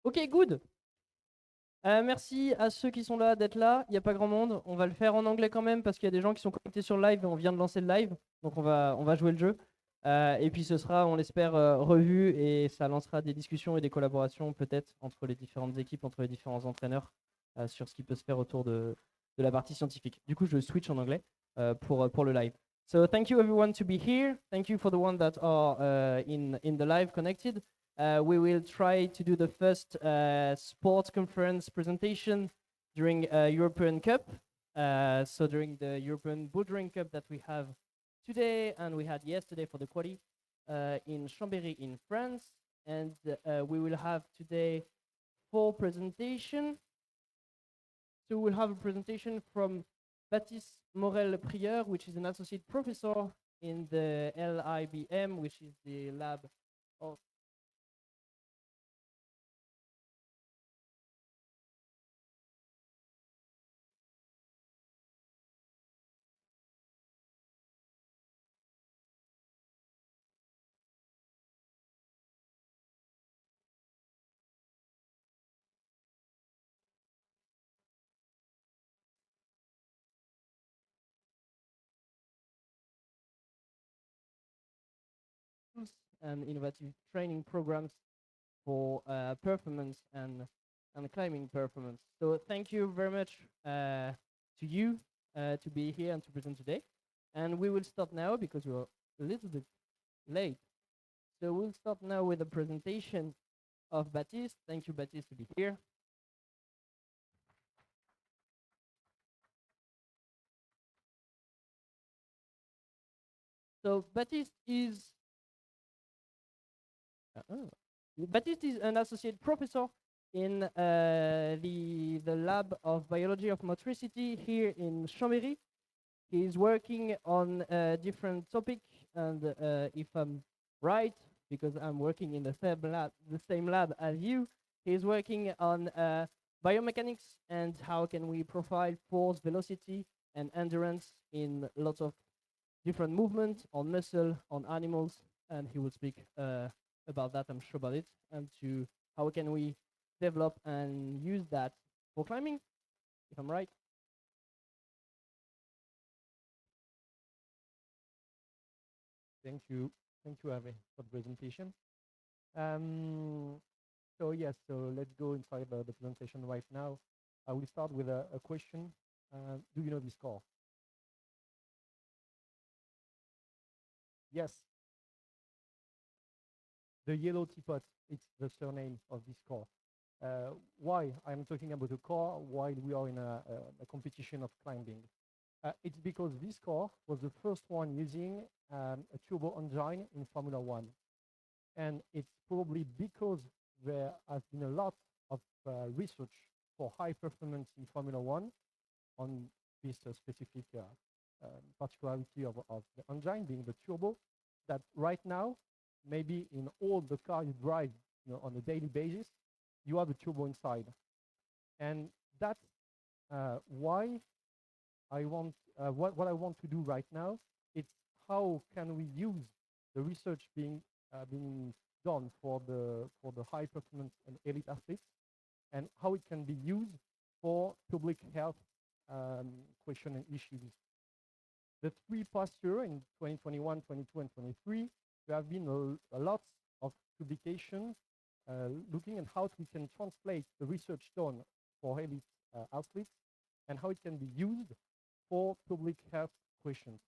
Ok, good. Merci à ceux qui sont là d'être là. Il n'y a pas grand monde. On va le faire en anglais quand même parce qu'il y a des gens qui sont connectés sur le live et on vient de lancer le live. Donc on va jouer le jeu. Et puis ce sera, on l'espère, revu et ça lancera des discussions et des collaborations peut-être entre les différentes équipes, entre les différents entraîneurs sur ce qui peut se faire autour de la partie scientifique. Du coup, je switch en anglais pour le live. So thank you everyone to be here. Thank you for the ones that are in the live connected. We will try to do the first sports conference presentation during European Cup. So during the European Bouldering Cup that we have today and we had yesterday for the quali in Chambéry in France. And we will have today 4 presentations. So we'll have a presentation from Baptiste Morel-Prieur, which is an associate professor in the LIBM, which is the lab of and innovative training programs for performance and climbing performance. So thank you very much to you to be here and to present today. And we will start now because we're a little bit late. So we'll start now with a presentation of Baptiste. Thank you, Baptiste, to be here. So Baptiste is an associate professor in the lab of biology of motricity here in Chambéry. He's working on a different topic, and if I'm right, because I'm working in the same lab as you, he's working on biomechanics and how can we profile force, velocity, and endurance in lots of different movements on muscle, on animals, and he will speak about that, I'm sure about it, and to how can we develop and use that for climbing, if I'm right. Thank you, Ave, for the presentation. So yes, so let's go inside the presentation right now. I will start with a question. Do you know this car? Yes. The yellow teapot, it's the surname of this car. Why I'm talking about a car while we are in a competition of climbing? It's because this car was the first one using a turbo engine in Formula One. And it's probably because there has been a lot of research for high performance in Formula One on this specific particularity of the engine being the turbo, that right now, maybe in all the cars you drive on a daily basis, you have a turbo inside. And that's why I want, what I want to do right now, it's how can we use the research being done for the high performance and elite athletes, and how it can be used for public health question and issues. The 3 past year in 2021, 22, and 23, there have been a lot of publications looking at how we can translate the research done for elite athletes and how it can be used for public health questions.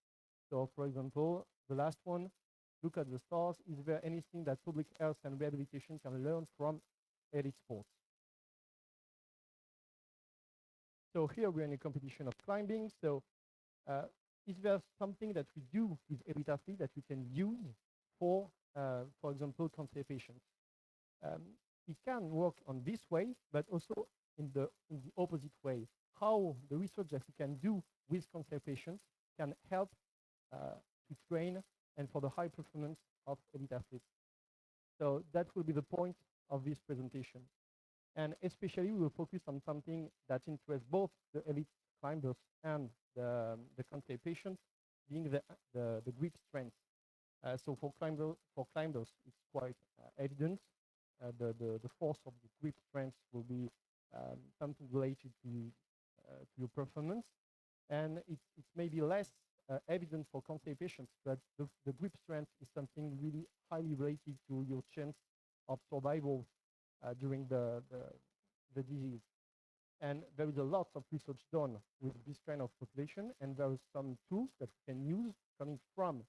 So, for example, the last one, look at the stars. Is there anything that public health and rehabilitation can learn from elite sports? So here we're in a competition of climbing. So is there something that we do with elite athletes that we can use for example, cancer patients? It can work on this way, but also in the opposite way. How the research that we can do with cancer patients can help to train and for the high performance of elite athletes. So that will be the point of this presentation. And especially we will focus on something that interests both the elite climbers and the cancer patients, being the grip strength. So for climbers, it's quite evident. the force of the grip strength will be something related to your performance. And it's maybe less evident for cancer patients, but the grip strength is something really highly related to your chance of survival during the disease. And there is a lot of research done with this kind of population, and there are some tools that we can use coming from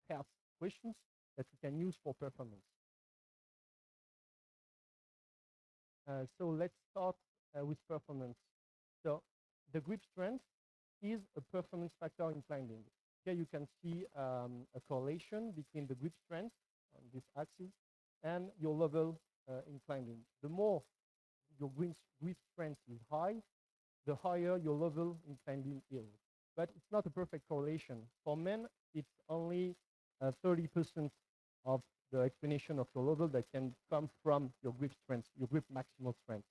health questions that we can use for performance. So let's start with performance. So the grip strength is a performance factor in climbing. Here you can see a correlation between the grip strength on this axis and your level in climbing. The more your grip strength is high, the higher your level in climbing is. But it's not a perfect correlation. For men, it's only 30% of the explanation of your level that can come from your grip strength, your grip maximal strength.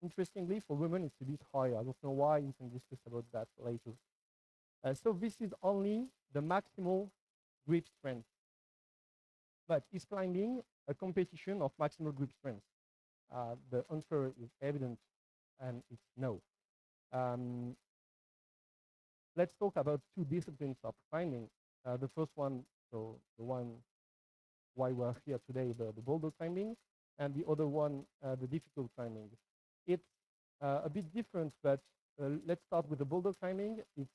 Interestingly, for women, it's a bit higher. I don't know why. You can discuss about that later. So this is only the maximal grip strength. But is climbing a competition of maximal grip strength? The answer is evident, and it's no. Let's talk about two disciplines of climbing. The first one, so the one why we're here today, the boulder climbing, and the other one, the difficult climbing. It's a bit different, but let's start with the boulder climbing. It's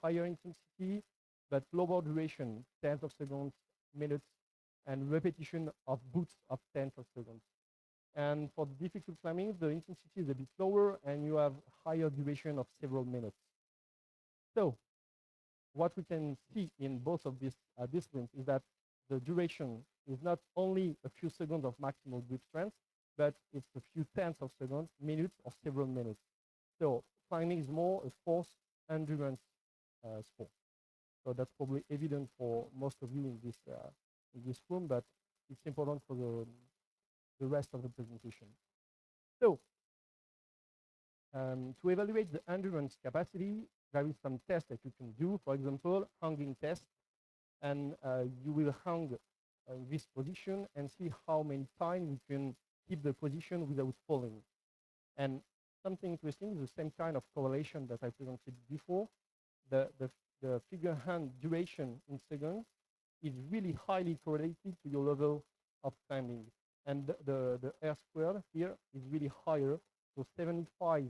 higher intensity, but lower duration, tens of seconds, minutes, and repetition of boots of tens of seconds. And for the difficult climbing, the intensity is a bit lower, and you have higher duration of several minutes. So what we can see in both of these disciplines is that the duration is not only a few seconds of maximal grip strength, but it's a few tenths of seconds, minutes, or several minutes. So climbing is more a force endurance sport. So that's probably evident for most of you in this room, but it's important for the rest of the presentation. So to evaluate the endurance capacity, there is some tests that you can do. For example, hanging test, and you will hang in this position and see how many times you can keep the position without falling. And something interesting is the same kind of correlation that I presented before. The figure hand duration in seconds is really highly correlated to your level of climbing. And the R squared here is really higher. So 75%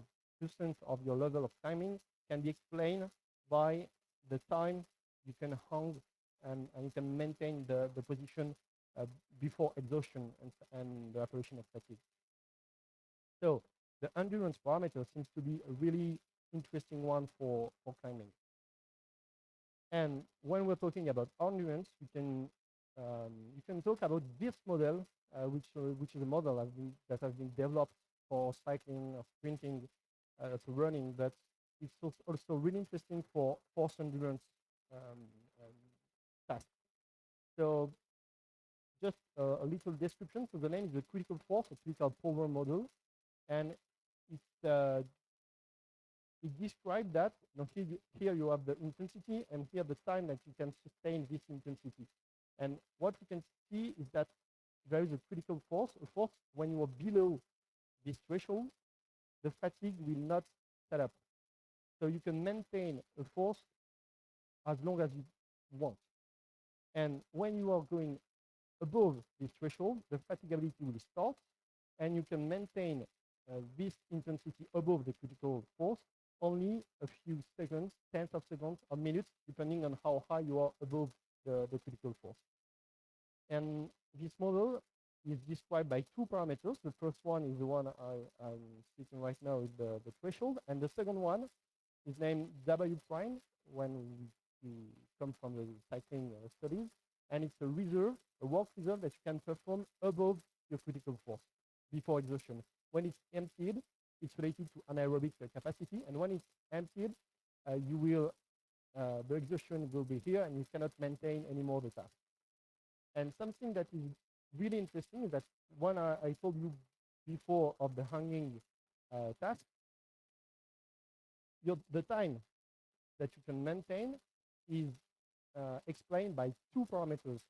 of your level of climbing can be explained by the time you can hang and you can maintain the position before exhaustion and the apparition of fatigue. So the endurance parameter seems to be a really interesting one for climbing. And when we're talking about endurance, you can talk about this model, which is a model that has been developed for cycling or sprinting, for running, but it's also really interesting for force endurance tasks. So just a little description. So the name is the critical force, a critical power model, and it describes that. Now here you have the intensity, and here the time that you can sustain this intensity. And what you can see is that there is a critical force. A force when you are below this threshold, the fatigue will not set up. So you can maintain a force as long as you want. And when you are going above this threshold, the fatigability will start, and you can maintain this intensity above the critical force only a few seconds, tenths of seconds, or minutes, depending on how high you are above the critical force. And this model is described by two parameters. The first one is the one I'm speaking right now, is the threshold, and the second one is named W prime when we come from the cycling studies, and it's a reserve, a work reserve that you can perform above your critical force before exhaustion. When it's emptied, it's related to anaerobic capacity, and when it's emptied, the exhaustion will be here, and you cannot maintain anymore the task. And something that is really interesting is that when I told you before of the hanging task, the time that you can maintain is explained by two parameters.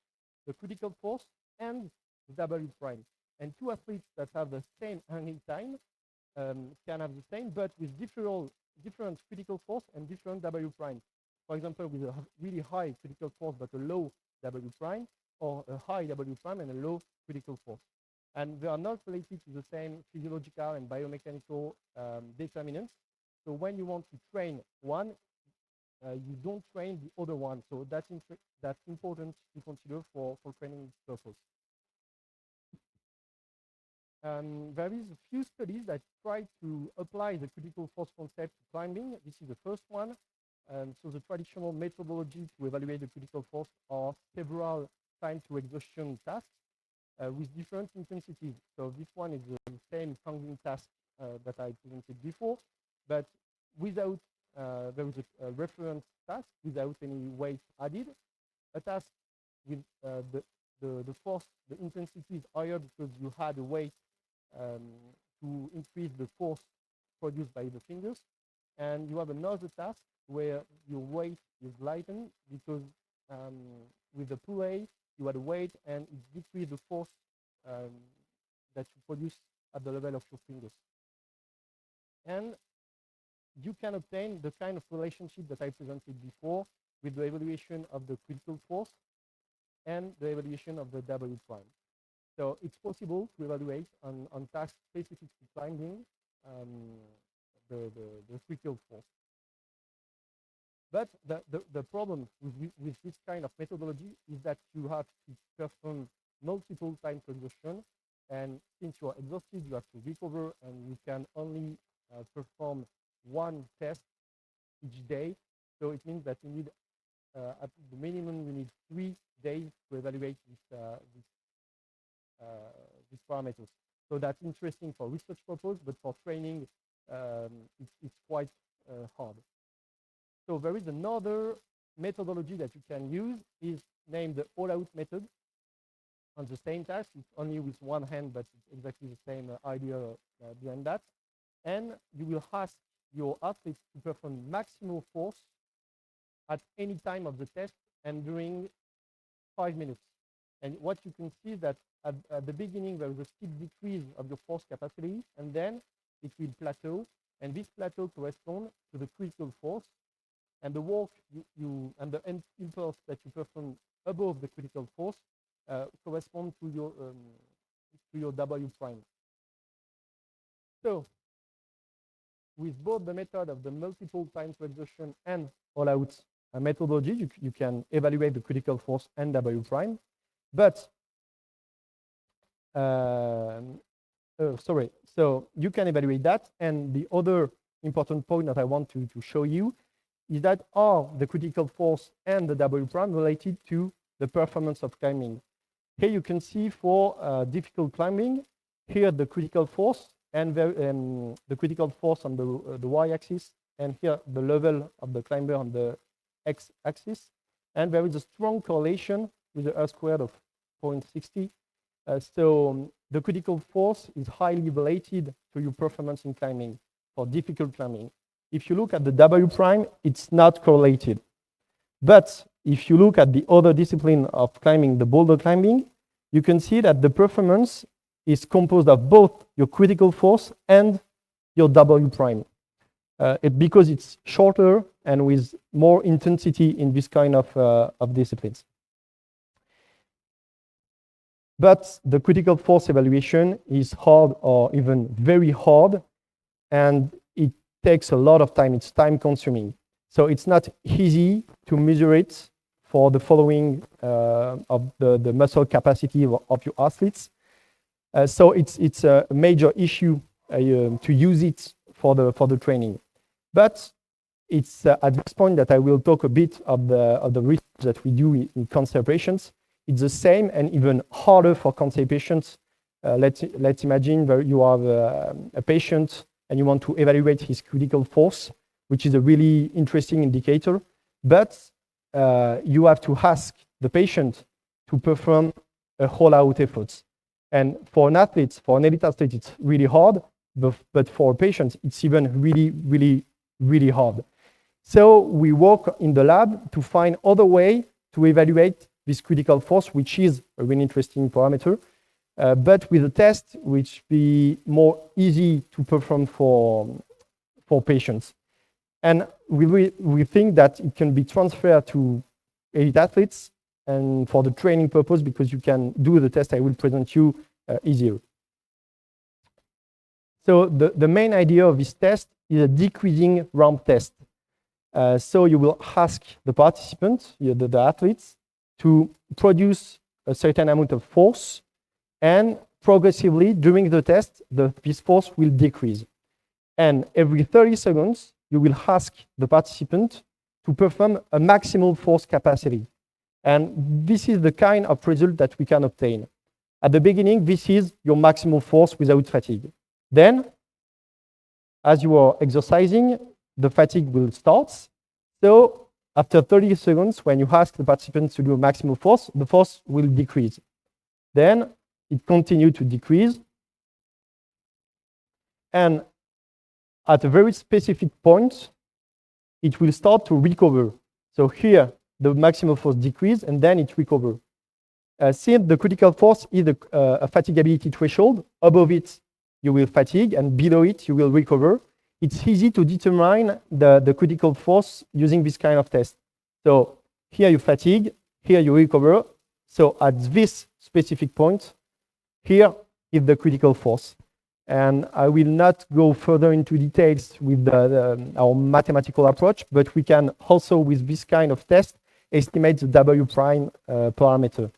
the critical force and the W prime. And two athletes that have the same hanging time can have the same, but with different critical force and different W prime. For example, with a really high critical force but a low W prime, or a high W prime and a low critical force. And they are not related to the same physiological and biomechanical determinants. So when you want to train one, you don't train the other one. So that's important to consider for training purpose. There is a few studies that try to apply the critical force concept to climbing. This is the first one. So the traditional methodology to evaluate the critical force are several time to exhaustion tasks with different intensities. So this one is the same hanging task that I presented before, but without, there is a reference task without any weight added. A task with the force, the intensity is higher because you had a weight to increase the force produced by the fingers. And you have another task where your weight is lightened because with the pulley, you had a weight and it decreased the force that you produce at the level of your fingers. And you can obtain the kind of relationship that I presented before with the evaluation of the critical force and the evaluation of the W prime. So it's possible to evaluate on tasks specific to climbing the critical force. But the problem with this kind of methodology is that you have to perform multiple times exhaustion, and since you are exhausted, you have to recover, and you can only perform one test each day. So it means that you need, at the minimum, you need 3 days to evaluate these parameters. So that's interesting for research purpose, but for training, it's quite hard. So there is another methodology that you can use, is named the all-out method. On the same task, it's only with one hand, but it's exactly the same idea behind that. And you will ask your athletes to perform maximal force at any time of the test and during 5 minutes. And what you can see is that at the beginning, there is a steep decrease of your force capacity, and then it will plateau. And this plateau corresponds to the critical force. And the work and the impulse that you perform above the critical force correspond to your W prime. So with both the method of the multiple time to exhaustion and all-out methodology, you can evaluate the critical force and W prime. But so you can evaluate that. And the other important point that I want to show you is that are the critical force and the W prime related to the performance of climbing. Here you can see for difficult climbing, here the critical force and the critical force on the y-axis, and here the level of the climber on the x-axis. And there is a strong correlation with the R² of 0.60. So the critical force is highly related to your performance in climbing for difficult climbing. If you look at the W prime, it's not correlated. But if you look at the other discipline of climbing, the boulder climbing, you can see that the performance is composed of both your critical force and your W prime. Because it's shorter and with more intensity in this kind of disciplines. But the critical force evaluation is hard, or even very hard, and it takes a lot of time. It's time consuming. So it's not easy to measure it for the following of the muscle capacity of your athletes. So it's a major issue to use it for the training. But it's at this point that I will talk a bit of the research that we do in cancer patients. It's the same and even harder for cancer patients. Let's imagine that you have a patient and you want to evaluate his critical force, which is a really interesting indicator. But you have to ask the patient to perform a whole-out effort. And for an athlete, for an elite athlete, it's really hard. But for patients, it's even really hard. So we work in the lab to find other way to evaluate this critical force, which is a really interesting parameter, but with a test which be more easy to perform for patients. And we think that it can be transferred to elite athletes and for the training purpose, because you can do the test I will present you easier. So the main idea of this test is a decreasing ramp test. So you will ask the participants, the athletes, to produce a certain amount of force, and progressively during the test, this force will decrease. And every 30 seconds, you will ask the participant to perform a maximal force capacity. And this is the kind of result that we can obtain. At the beginning, this is your maximal force without fatigue. Then, as you are exercising, the fatigue will start. So after 30 seconds, when you ask the participants to do a maximal force, the force will decrease. Then it continues to decrease. And at a very specific point, it will start to recover. So here, the maximal force decreases, and then it recovers. Since the critical force is a fatigability threshold, above it, you will fatigue, and below it, you will recover. It's easy to determine the critical force using this kind of test. So here you fatigue, here you recover. So at this specific point, here is the critical force. And I will not go further into details with our mathematical approach, but we can also, with this kind of test, estimate the W prime parameter.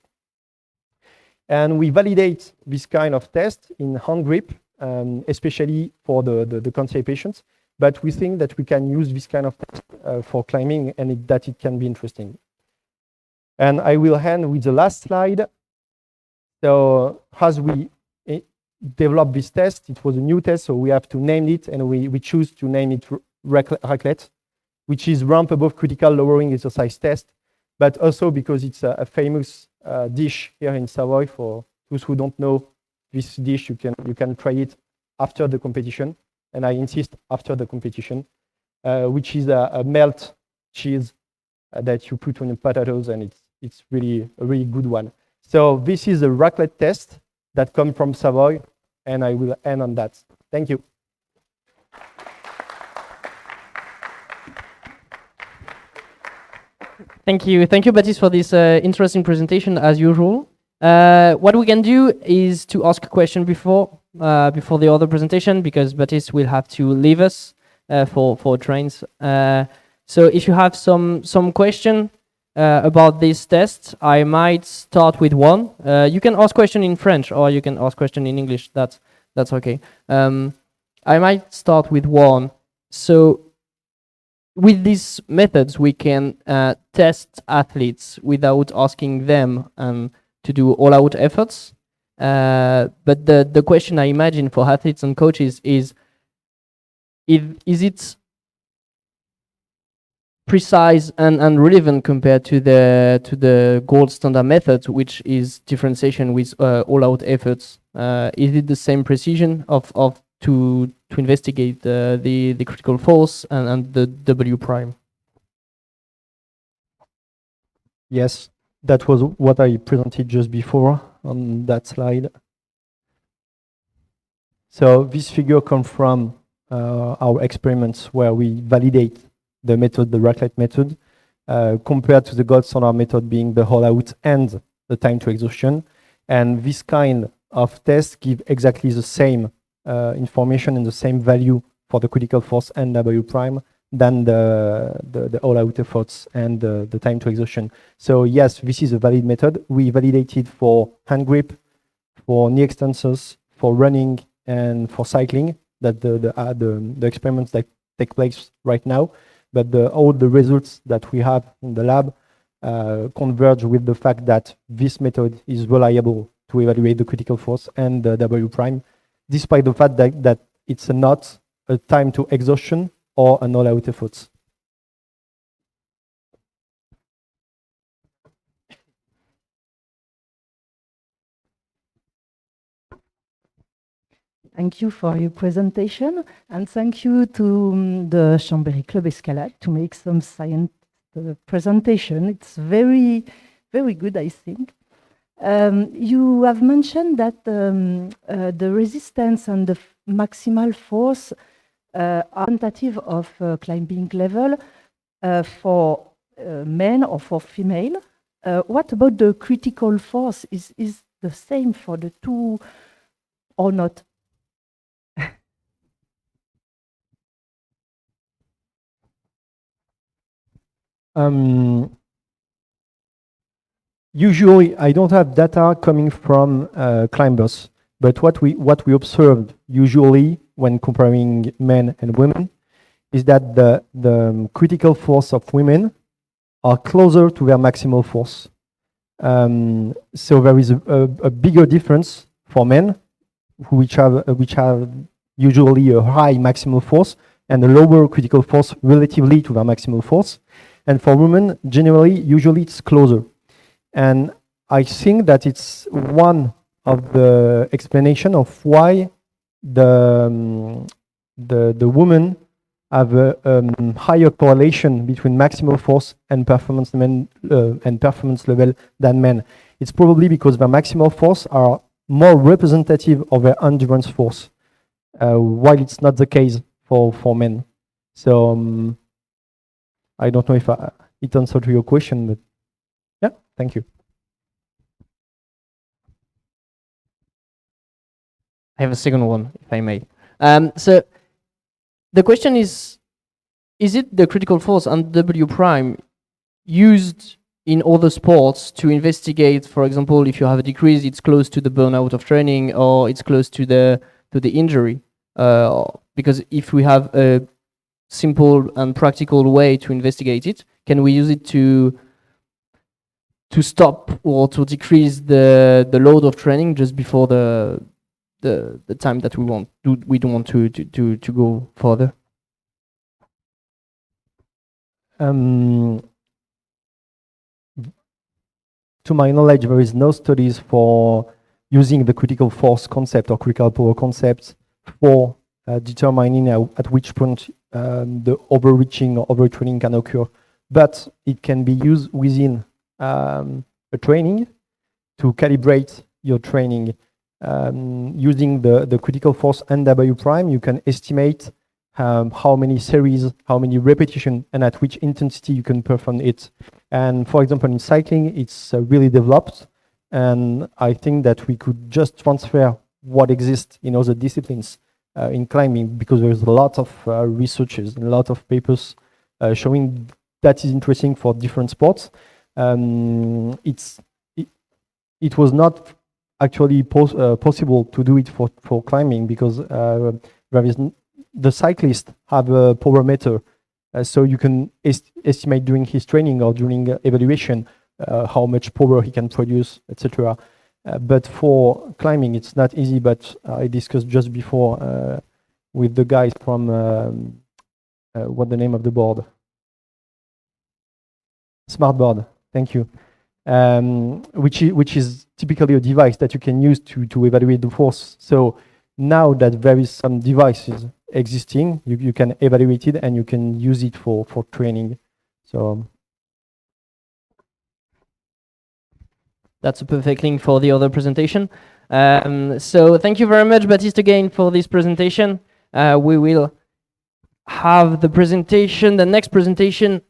And we validate this kind of test in hand grip, especially for the cancer patients. But we think that we can use this kind of test for climbing, and that it can be interesting. And I will end with the last slide. So as we developed this test, it was a new test, so we have to name it, and we choose to name it raclette, which is ramp above critical lowering exercise test, but also because it's a famous dish here in Savoy. For those who don't know this dish, you can try it after the competition, and I insist after the competition, which is a melt cheese that you put on your potatoes, and it's really a really good one. So this is a raclette test that comes from Savoy, and I will end on that. Thank you. Thank you, Baptiste, for this interesting presentation, as usual. What we can do is to ask a question before the other presentation, because Baptiste will have to leave us for trains. So if you have some question about this test, I might start with one. You can ask question in French, or you can ask question in English. That's okay. I might start with one. So with these methods, we can test athletes without asking them to do all-out efforts. But the question I imagine for athletes and coaches is it precise and relevant compared to the gold standard method, which is differentiation with all-out efforts? Is it the same precision to investigate the critical force and the W prime? Yes, that was what I presented just before on that slide. So this figure comes from our experiments where we validate the method, the raclette method, compared to the gold standard method being the all-out and the time to exhaustion. And this kind of tests give exactly the same information and the same value for the critical force and W prime than the all-out efforts and the time to exhaustion. So yes, this is a valid method. We validated for hand grip, for knee extensors, for running, and for cycling. That the experiments that take place right now. But all the results that we have in the lab converge with the fact that this method is reliable to evaluate the critical force and the W prime, despite the fact that it's not a time to exhaustion or an all-out effort. Thank you for your presentation, and thank you to the Chambéry Club Escalade to make some science presentation. It's very very good, I think. You have mentioned that the resistance and the maximal force are tentative of climbing level for men or for female. What about the critical force? Is the same for the two or not? Usually, I don't have data coming from climbers, but what we observed usually when comparing men and women is that the critical force of women are closer to their maximal force. So there is a bigger difference for men, which have usually a high maximal force and a lower critical force relatively to their maximal force. And for women, generally, usually it's closer. And I think that it's one of the explanation of why the women have a higher correlation between maximal force and performance level than men. It's probably because their maximal force are more representative of their endurance force, while it's not the case for men. So I don't know if it answered to your question, but yeah, thank you. I have a second one, if I may. So the question is it the critical force and W prime used in other sports to investigate, for example, if you have a decrease, it's close to the burnout of training or it's close to the injury? Because if we have a simple and practical way to investigate it, can we use it to stop or to decrease the load of training just before the time that we don't want to go further? To my knowledge, there is no studies for using the critical force concept or critical power concept for determining at which point the overreaching or overtraining can occur. But it can be used within a training to calibrate your training. Using the critical force and W prime, you can estimate how many series, how many repetition, and at which intensity you can perform it. And for example, in cycling, it's really developed. And I think that we could just transfer what exists in other disciplines in climbing, because there's a lot of researches and a lot of papers showing that is interesting for different sports. It was not actually possible to do it for climbing because there is the cyclist have a power meter, so you can estimate during his training or during evaluation how much power he can produce, etc. But for climbing, it's not easy. But I discussed just before with the guys from what the name of the board? Smartboard. Thank you. Which is typically a device that you can use to evaluate the force. So now that there is some devices existing, you can evaluate it and you can use it for training. So that's a perfect link for the other presentation. So thank you very much, Baptiste, again for this presentation. We will have the next presentation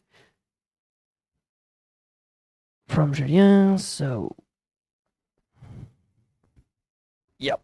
from Julien. So, yep.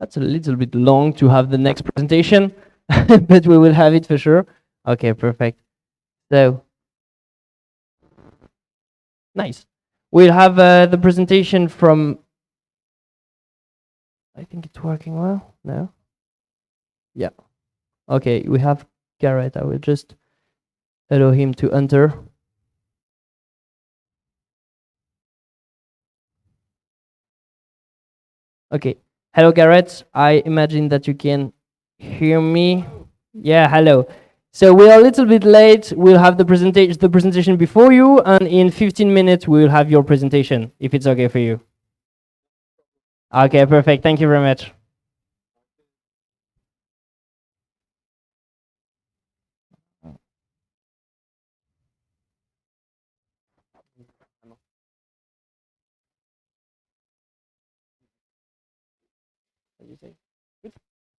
That's a little bit long to have the next presentation, but we will have it for sure. Okay, perfect. So, nice. We'll have the presentation from, I think it's working well. No? Yeah. Okay, we have Garrett. I will just allow him to enter. Okay. Hello, Garrett. I imagine that you can hear me. Yeah, hello. So we are a little bit late. We'll have the presentation before you, and in 15 minutes we'll have your presentation, if it's okay for you. Okay, perfect. Thank you very much.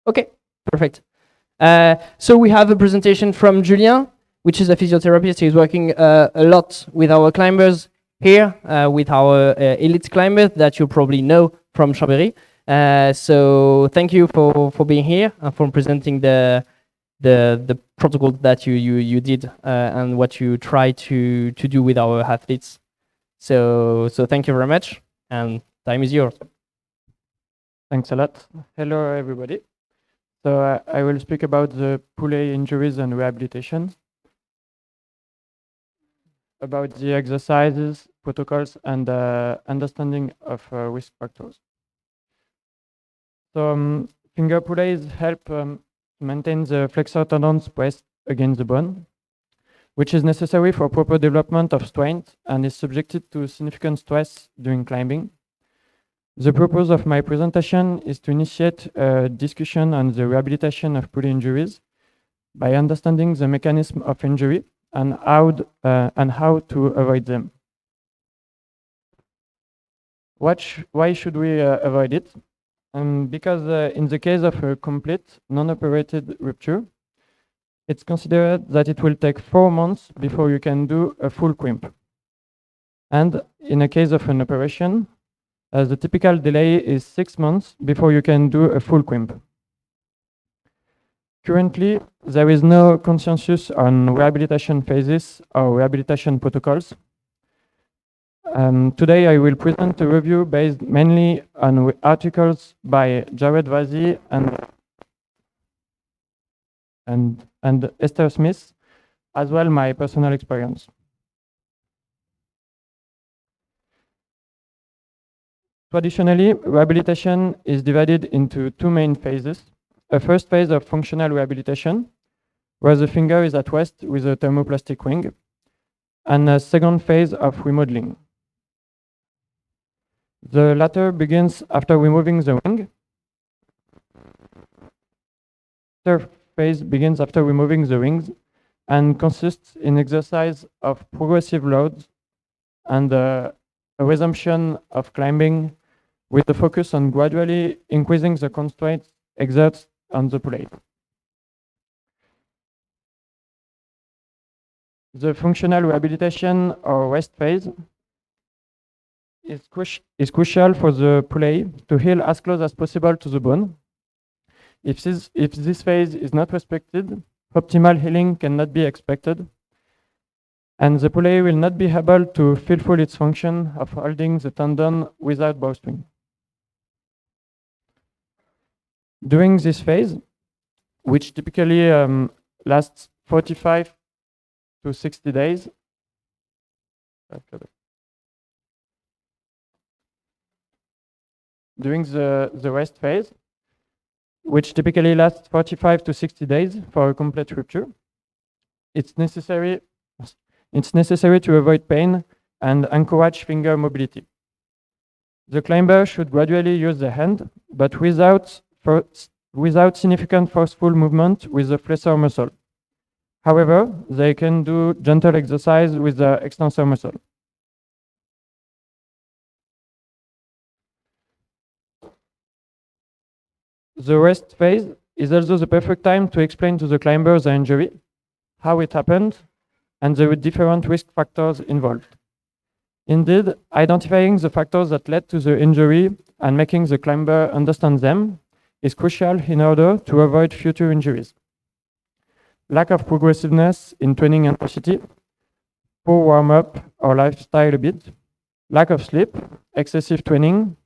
Okay, perfect. So we have a presentation from Julien, which is a physiotherapist. He's working a lot with our climbers here, with our elite climbers that you probably know from Chambéry. So thank you for being here and for presenting the protocol that you did and what you try to do with our athletes. So thank you very much, and time is yours. Thanks a lot. Hello, everybody. So I will speak about the pulley injuries and rehabilitation, about the exercises, protocols, and understanding of risk factors. So finger pulleys help maintain the flexor tendons pressed against the bone, which is necessary for proper development of strength and is subjected to significant stress during climbing. The purpose of my presentation is to initiate a discussion on the rehabilitation of pulley injuries by understanding the mechanism of injury and how to avoid them. Why should we avoid it? Because in the case of a complete non-operated rupture, it's considered that it will take 4 months before you can do a full crimp. And in a case of an operation, the typical delay is 6 months before you can do a full crimp. Currently, there is no consensus on rehabilitation phases or rehabilitation protocols. Today, I will present a review based mainly on articles by Jared Vazzi and Esther Smith, as well my personal experience. Traditionally, rehabilitation is divided into 2 main phases. A first phase of functional rehabilitation, where the finger is at rest with a thermoplastic ring, and a second phase of remodeling. The latter begins after removing the ring. The third phase begins after removing the rings and consists in exercise of progressive loads and a resumption of climbing with the focus on gradually increasing the constraints exerted on the pulley. The functional rehabilitation or rest phase is crucial for the pulley to heal as close as possible to the bone. If this phase is not respected, optimal healing cannot be expected, and the pulley will not be able to fulfill its function of holding the tendon without bowstring. During this phase, which typically lasts 45 to 60 days, during the rest phase, which typically lasts 45 to 60 days for a complete rupture, it's necessary to avoid pain and encourage finger mobility. The climber should gradually use the hand, but without significant forceful movement with the flexor muscle. However, they can do gentle exercise with the extensor muscle. The rest phase is also the perfect time to explain to the climber the injury, how it happened, and the different risk factors involved. Indeed, identifying the factors that led to the injury and making the climber understand them is crucial in order to avoid future injuries. Lack of progressiveness in training intensity, poor warm-up or lifestyle habit, lack of sleep, excessive training,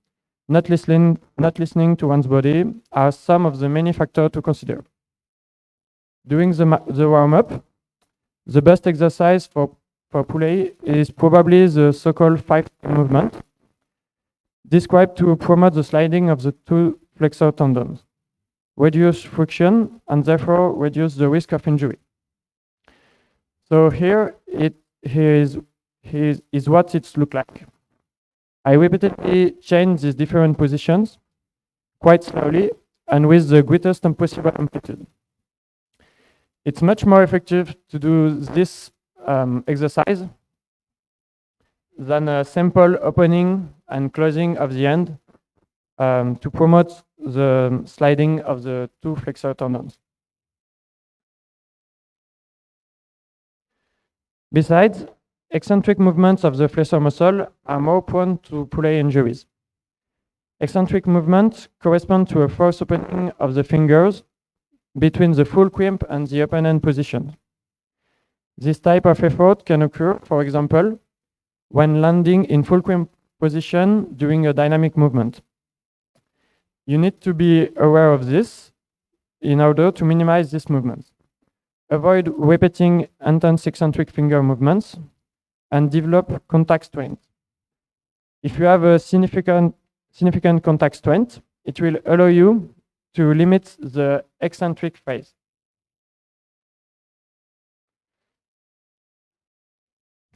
not listening to one's body are some of the many factors to consider. During the warm-up, the best exercise for pulley is probably the so-called 5 movement. described to promote the sliding of the two flexor tendons, reduce friction, and therefore reduce the risk of injury. So here is what it looks like. I repeatedly change these different positions quite slowly and with the greatest possible amplitude. It's much more effective to do this exercise than a simple opening and closing of the end to promote the sliding of the two flexor tendons. Besides, eccentric movements of the flexor muscle are more prone to pulley injuries. Eccentric movements correspond to a force opening of the fingers between the full crimp and the open end position. This type of effort can occur, for example, when landing in full crimp position during a dynamic movement. You need to be aware of this in order to minimize these movements. Avoid repeating intense eccentric finger movements and develop contact strength. If you have a significant contact strength, it will allow you to limit the eccentric phase.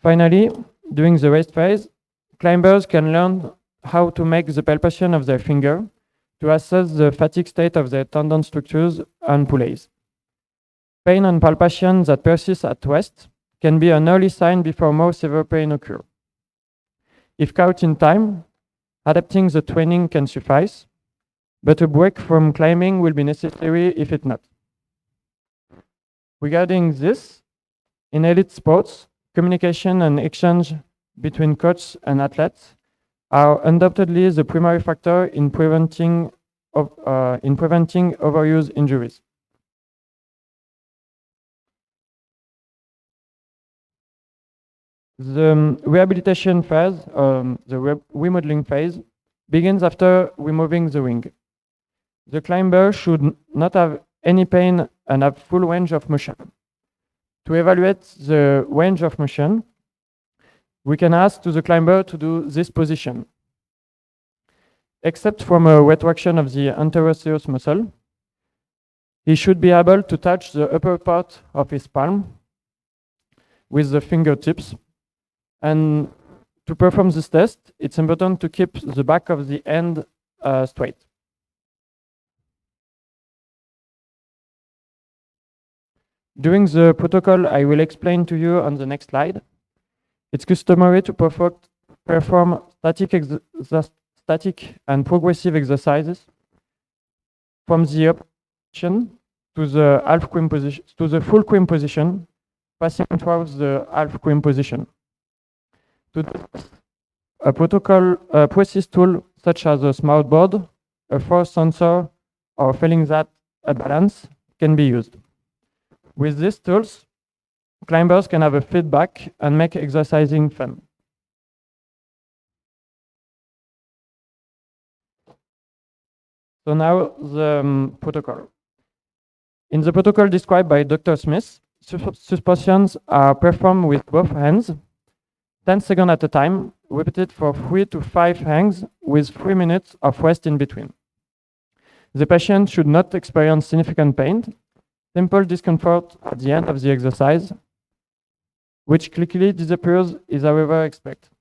Finally, during the rest phase, climbers can learn how to make the palpation of their finger to assess the fatigue state of their tendon structures and pulleys. Pain and palpation that persists at rest can be an early sign before more severe pain occurs. If caught in time, adapting the training can suffice, but a break from climbing will be necessary if it's not. Regarding this, in elite sports, communication and exchange between coach and athletes are undoubtedly the primary factor in preventing overuse injuries. The rehabilitation phase, the remodeling phase, begins after removing the ring. The climber should not have any pain and have full range of motion. To evaluate the range of motion, we can ask to the climber to do this position. Except from a retraction of the anteroceus muscle, he should be able to touch the upper part of his palm with the fingertips. And to perform this test, it's important to keep the back of the hand straight. During the protocol I will explain to you on the next slide, it's customary to perform static and progressive exercises from the option to the half crimp position to the full crimp position, passing towards the half crimp position. To do this, a precise tool such as a smart board, a force sensor, or failing that, a balance can be used. With these tools, climbers can have a feedback and make exercising fun. So now the protocol. In the protocol described by Dr. Smith, suspensions are performed with both hands, 10 seconds at a time, repeated for 3 to 5 hangs with 3 minutes of rest in between. The patient should not experience significant pain. Simple discomfort at the end of the exercise, which quickly disappears, is however expected.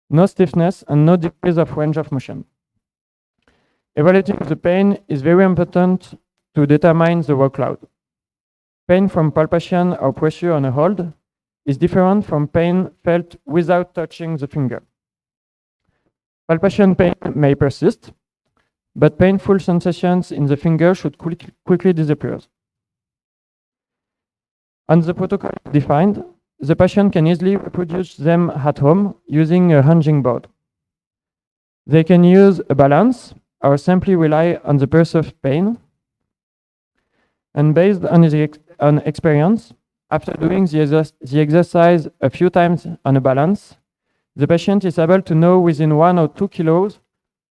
No stiffness and no decrease of range of motion. Evaluating the pain is very important to determine the workload. Pain from palpation or pressure on a hold is different from pain felt without touching the finger. Palpation pain may persist, but painful sensations in the finger should quickly disappear. On the protocol defined, the patient can easily reproduce them at home using a hinging board. They can use a balance or simply rely on the perceived pain. And based on experience, after doing the exercise a few times on a balance, the patient is able to know within 1 or 2 kilos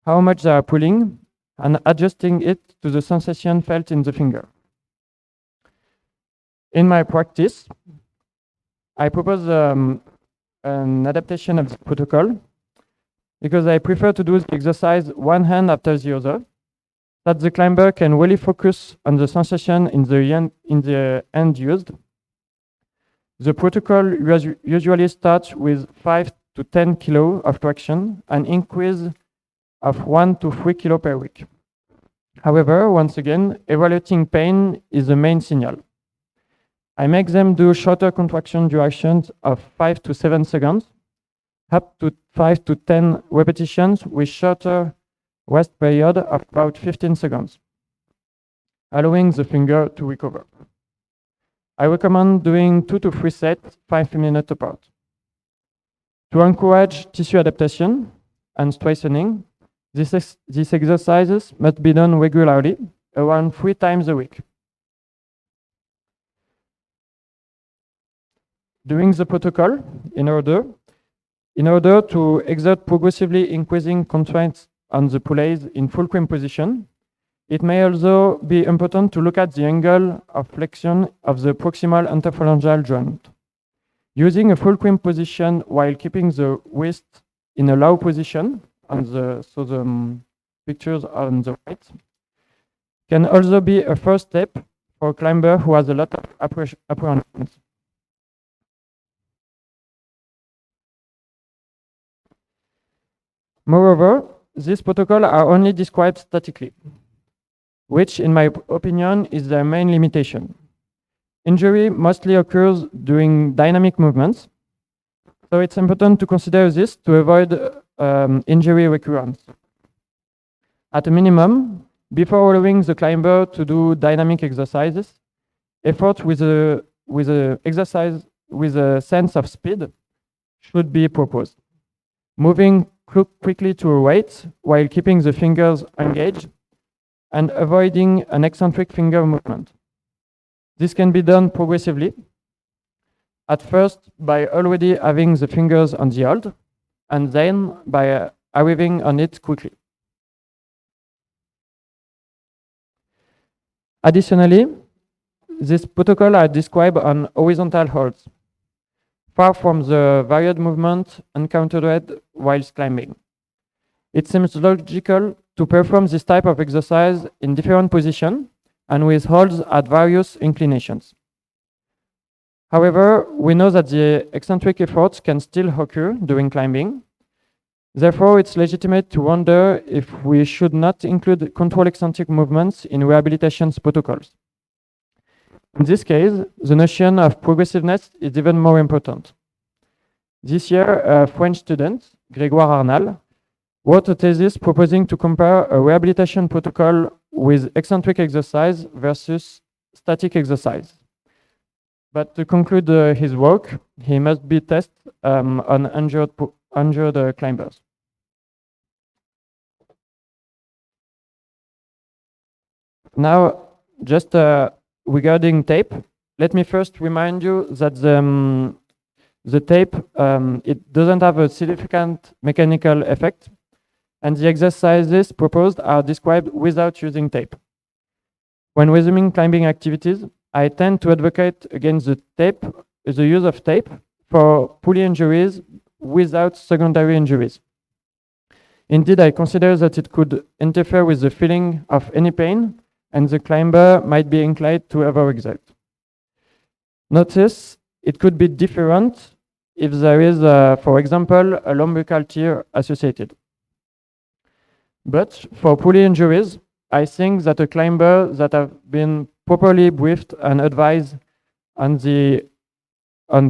how much they are pulling and adjusting it to the sensation felt in the finger. In my practice, I propose an adaptation of the protocol. because I prefer to do the exercise one hand after the other, that the climber can really focus on the sensation in the hand used. The protocol usually starts with 5 to 10 kilo of traction, an increase of 1 to 3 kilo per week. However, once again, evaluating pain is the main signal. I make them do shorter contraction durations of 5 to 7 seconds, up to 5 to 10 repetitions with shorter rest period of about 15 seconds, allowing the finger to recover. I recommend doing 2 to 3 sets, 5 minutes apart. To encourage tissue adaptation and strengthening, these exercises must be done regularly, around 3 times a week. During the protocol, in order to exert progressively increasing constraints on the pulleys in fulcrum position, it may also be important to look at the angle of flexion of the proximal interphalangeal joint. Using a fulcrum position while keeping the wrist in a low position, so the pictures are on the right, can also be a first step for a climber who has a lot of apprehensions. Moreover, these protocols are only described statically, which, in my opinion, is their main limitation. Injury mostly occurs during dynamic movements, so it's important to consider this to avoid injury recurrence. At a minimum, before allowing the climber to do dynamic exercises, effort with a exercise with a sense of speed should be proposed. Moving quickly to a weight while keeping the fingers engaged and avoiding an eccentric finger movement. This can be done progressively. At first, by already having the fingers on the hold, and then by arriving on it quickly. Additionally, this protocol are described on horizontal holds, far from the varied movement encountered whilst climbing. It seems logical to perform this type of exercise in different positions and with holds at various inclinations. However, we know that the eccentric efforts can still occur during climbing. Therefore, it's legitimate to wonder if we should not include control eccentric movements in rehabilitation protocols. In this case, the notion of progressiveness is even more important. This year, a French student, Grégoire Arnal, wrote a thesis proposing to compare a rehabilitation protocol with eccentric exercise versus static exercise. But to conclude his work, he must be tested on injured climbers. Now, just regarding tape, let me first remind you that the tape, it doesn't have a significant mechanical effect, and the exercises proposed are described without using tape. When resuming climbing activities, I tend to advocate against the use of tape for pulley injuries without secondary injuries. Indeed, I consider that it could interfere with the feeling of any pain, and the climber might be inclined to overexert. Notice it could be different if there is, for example, a lumbrical tear associated. But for pulley injuries, I think that a climber that have been properly briefed and advised on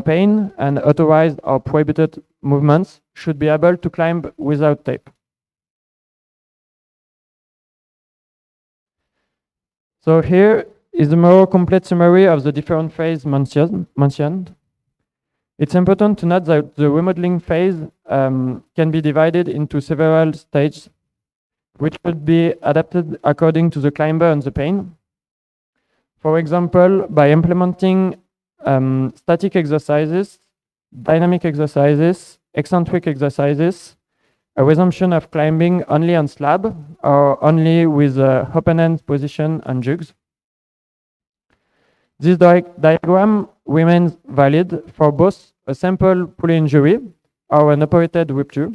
pain and authorized or prohibited movements should be able to climb without tape. So here is a more complete summary of the different phases mentioned. It's important to note that the remodeling phase can be divided into several stages, which could be adapted according to the climber and the pain. For example, by implementing static exercises, dynamic exercises, eccentric exercises, a resumption of climbing only on slab or only with open hand position and jugs. This diagram remains valid for both a simple pulley injury or an operated rupture.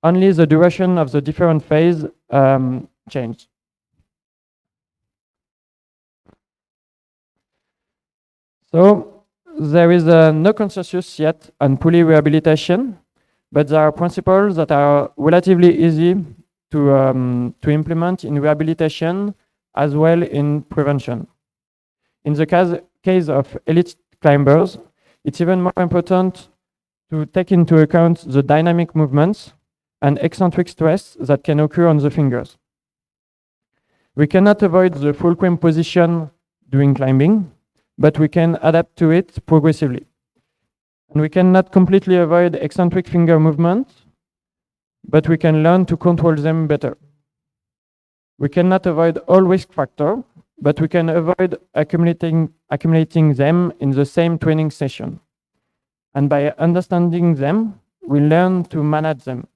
only the duration of the different phase changed. So there is no consensus yet on pulley rehabilitation, but there are principles that are relatively easy to implement in rehabilitation as well in prevention. In the case of elite climbers, it's even more important to take into account the dynamic movements and eccentric stress that can occur on the fingers. We cannot avoid the full crimp position during climbing, but we can adapt to it progressively. And we cannot completely avoid eccentric finger movement, but we can learn to control them better. We cannot avoid all risk factors, but we can avoid accumulating them in the same training session. And by understanding them, we learn to manage them.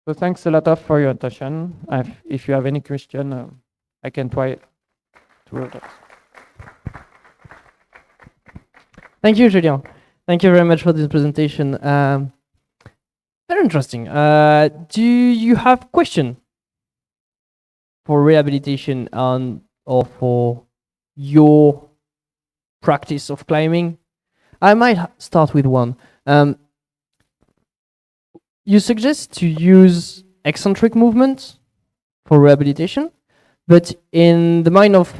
So thanks a lot for your attention. If you have any question, I can try to answer. Thank you, Julien. Thank you very much for this presentation. Very interesting. Do you have question for rehabilitation or for your practice of climbing? I might start with one. You suggest to use eccentric movement for rehabilitation, but in the mind of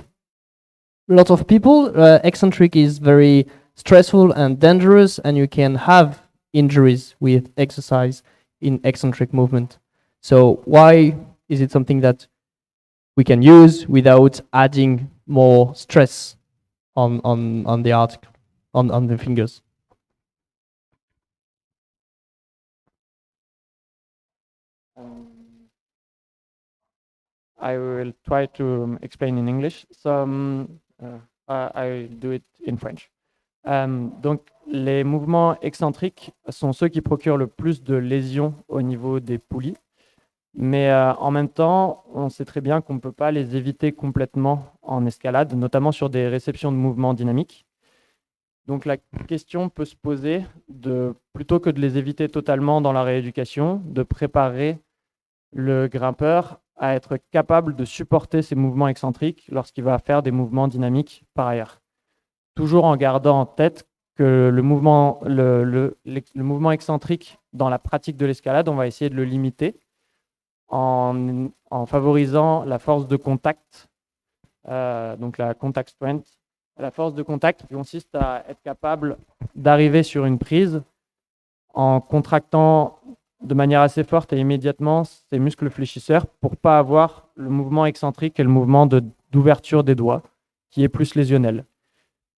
a lot of people, eccentric is very stressful and dangerous, and you can have injuries with exercise in eccentric movement. So why is it something that we can use without adding more stress on the article, on the fingers? I will try to explain in English. So I do it in French. Donc, les mouvements excentriques sont ceux qui procurent le plus de lésions au niveau des poulies. Mais en même temps, on sait très bien qu'on ne peut pas les éviter complètement en escalade, notamment sur des réceptions de mouvements dynamiques. Donc la question peut se poser plutôt que de les éviter totalement dans la rééducation, de préparer le grimpeur à être capable de supporter ces mouvements excentriques lorsqu'il va faire des mouvements dynamiques par ailleurs. Toujours en gardant en tête que le mouvement excentrique dans la pratique de l'escalade, on va essayer de le limiter en favorisant la force de contact, donc la contact strength. La force de contact consiste à être capable d'arriver sur une prise en contractant de manière assez forte et immédiatement ses muscles fléchisseurs pour ne pas avoir le mouvement excentrique et le mouvement d'ouverture des doigts qui est plus lésionnel.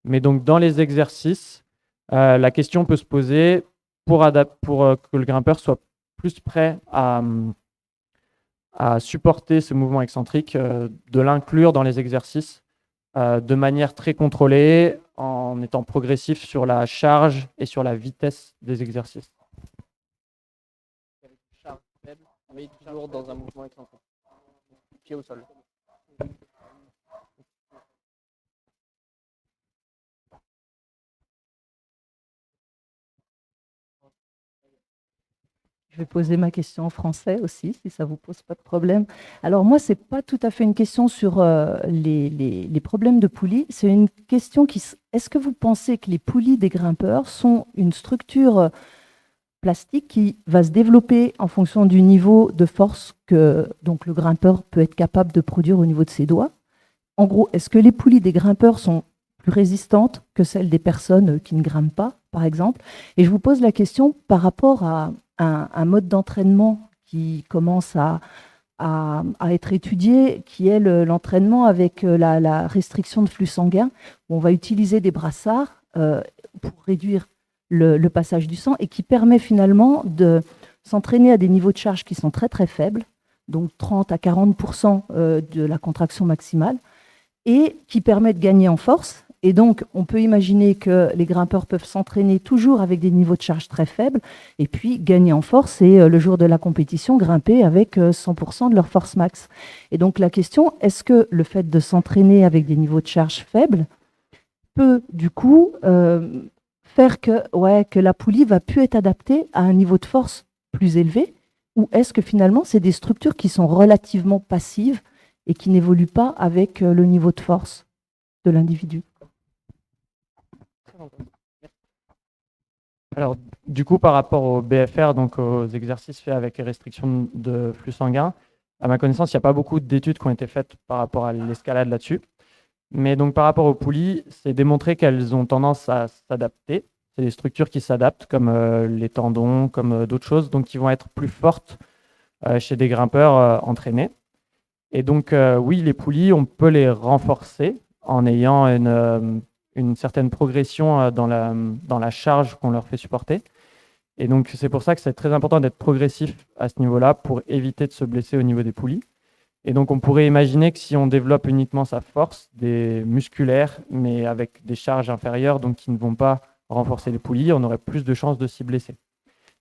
Mais donc dans les exercices, la question peut se poser pour que le grimpeur soit plus prêt à supporter ce mouvement excentrique, de l'inclure dans les exercices de manière très contrôlée, en étant progressif sur la charge et sur la vitesse des exercices. Charge faible, mais toujours dans un mouvement excentrique. Pied au sol. Je vais poser ma question en français aussi, si ça ne vous pose pas de problème. Alors moi, ce n'est pas tout à fait une question sur les problèmes de poulies. C'est une question est-ce que vous pensez que les poulies des grimpeurs sont une structure plastique qui va se développer en fonction du niveau de force que donc, le grimpeur peut être capable de produire au niveau de ses doigts? En gros, est-ce que les poulies des grimpeurs sont plus résistantes que celles des personnes qui ne grimpent pas, par exemple? Et je vous pose la question par rapport à un mode d'entraînement qui commence à être étudié, qui est l'entraînement avec la restriction de flux sanguin, où on va utiliser des brassards pour réduire le passage du sang et qui permet finalement de s'entraîner à des niveaux de charge qui sont très très faibles, donc 30 à 40% de la contraction maximale, et qui permet de gagner en force. Et donc, on peut imaginer que les grimpeurs peuvent s'entraîner toujours avec des niveaux de charge très faibles et puis gagner en force et le jour de la compétition, grimper avec 100% de leur force max. Et donc, la question, est-ce que le fait de s'entraîner avec des niveaux de charge faibles peut, du coup, faire que la poulie va plus être adaptée à un niveau de force plus élevé, ou est-ce que finalement, c'est des structures qui sont relativement passives et qui n'évoluent pas avec le niveau de force de l'individu? Alors, du coup, par rapport au BFR, donc aux exercices faits avec restriction de flux sanguin, à ma connaissance, il n'y a pas beaucoup d'études qui ont été faites par rapport à l'escalade là-dessus. Mais donc, par rapport aux poulies, c'est démontré qu'elles ont tendance à s'adapter. C'est des structures qui s'adaptent, comme les tendons, comme d'autres choses, donc qui vont être plus fortes chez des grimpeurs entraînés. Et donc, oui, les poulies, on peut les renforcer en ayant une certaine progression dans la charge qu'on leur fait supporter. Et donc, c'est pour ça que c'est très important d'être progressif à ce niveau-là pour éviter de se blesser au niveau des poulies. Et donc, on pourrait imaginer que si on développe uniquement sa force, des musculaires, mais avec des charges inférieures, donc qui ne vont pas renforcer les poulies, on aurait plus de chances de s'y blesser.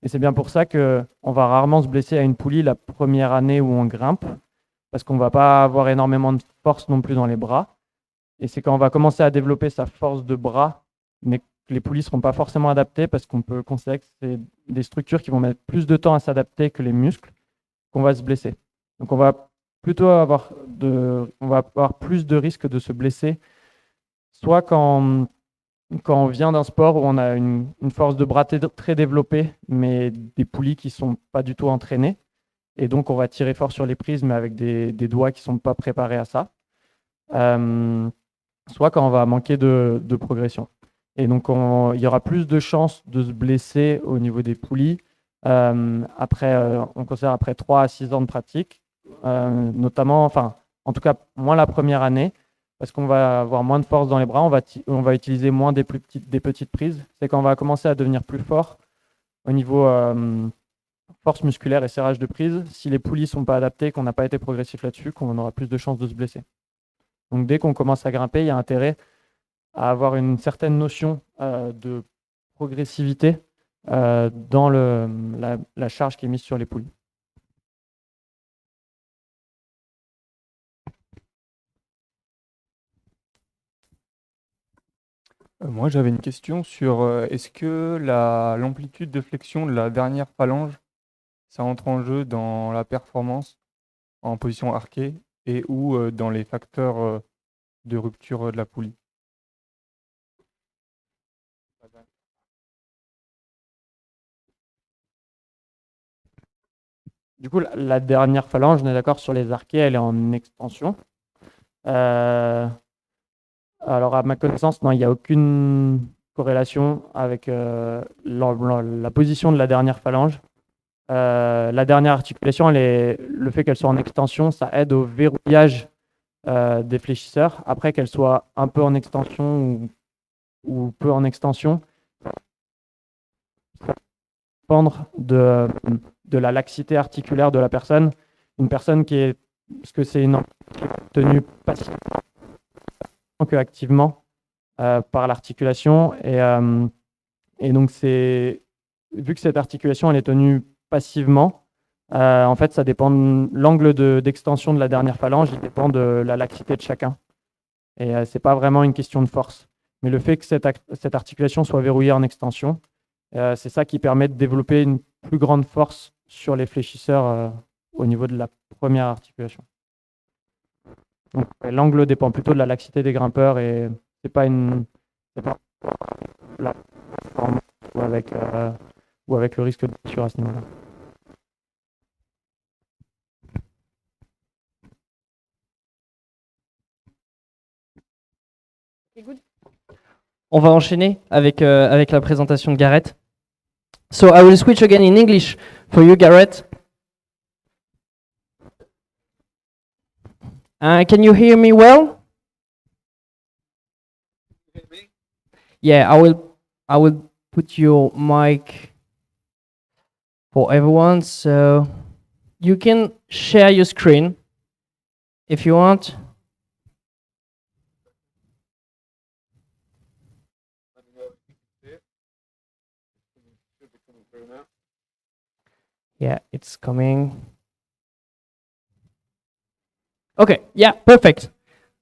Et c'est bien pour ça qu'on va rarement se blesser à une poulie la première année où on grimpe, parce qu'on ne va pas avoir énormément de force non plus dans les bras. Et c'est quand on va commencer à développer sa force de bras, mais que les poulies ne seront pas forcément adaptées, parce qu'on peut considérer que c'est des structures qui vont mettre plus de temps à s'adapter que les muscles, qu'on va se blesser. Donc on va plutôt avoir plus de risques de se blesser, soit quand on vient d'un sport où on a une force de bras très développée, mais des poulies qui ne sont pas du tout entraînées. Et donc, on va tirer fort sur les prises, mais avec des doigts qui ne sont pas préparés à ça. Soit quand on va manquer de progression. Et donc, il y aura plus de chances de se blesser au niveau des poulies. On considère après 3 à 6 ans de pratique, notamment, enfin, en tout cas, moins la première année, parce qu'on va avoir moins de force dans les bras, on va utiliser moins des petites prises. C'est quand on va commencer à devenir plus fort au niveau force musculaire et serrage de prise. Si les poulies ne sont pas adaptées, qu'on n'a pas été progressif là-dessus, qu'on aura plus de chances de se blesser. Donc dès qu'on commence à grimper, il y a intérêt à avoir une certaine notion de progressivité dans la charge qui est mise sur les poulies. Moi, j'avais une question sur est-ce que l'amplitude de flexion de la dernière phalange, ça entre en jeu dans la performance en position arquée et ou dans les facteurs de rupture de la poulie? Du coup, la dernière phalange, on est d'accord sur les arquets, elle est en extension. Alors, à ma connaissance, non, il n'y a aucune corrélation avec la position de la dernière phalange. La dernière articulation, le fait qu'elle soit en extension, ça aide au verrouillage des fléchisseurs. Après, qu'elle soit un peu en extension ou peu en extension, ça va dépendre de la laxité articulaire de la personne. Une personne parce que c'est une tenue passivement que activement par l'articulation. Et donc, vu que cette articulation, elle est tenue passivement, en fait, ça dépend de l'angle d'extension de la dernière phalange, il dépend de la laxité de chacun. Et c'est pas vraiment une question de force. Mais le fait que cette articulation soit verrouillée en extension, c'est ça qui permet de développer une plus grande force sur les fléchisseurs au niveau de la première articulation. L'angle dépend plutôt de la laxité des grimpeurs et c'est pas la forme ou avec le risque de blessure à ce niveau-là. On va enchaîner avec la présentation de Gareth. So I will switch again in English for you, Gareth. Can you hear me well? Yeah, I will put your mic for everyone, so you can share your screen if you want. Yeah, it's coming. Okay, yeah, perfect.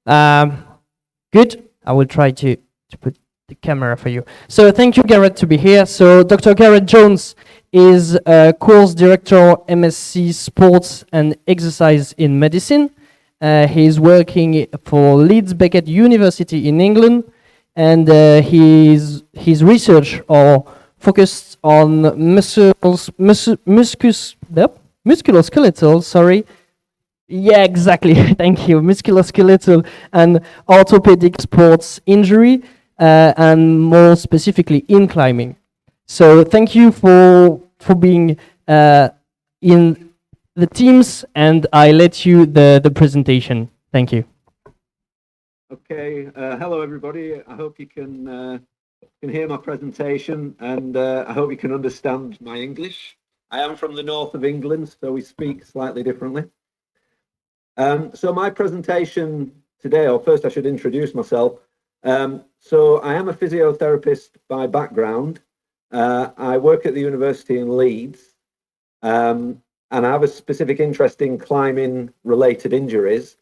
Good. I will try to put the camera for you. So thank you, Garrett, to be here. So Dr. Garrett Jones is a course director, MSc Sports and Exercise in Medicine. He's working for Leeds Beckett University in England, and his research are focused on musculoskeletal, sorry. Yeah, exactly. Thank you. Musculoskeletal and orthopedic sports injury, and more specifically in climbing. So thank you for being in the teams, and I let you the presentation. Thank you. Okay. Hello, everybody. I hope you can hear my presentation, and I hope you can understand my English. I am from the north of England, so we speak slightly differently. So my presentation today, or first I should introduce myself. So I am a physiotherapist by background. I work at the university in Leeds, and I have a specific interest in climbing related injuries.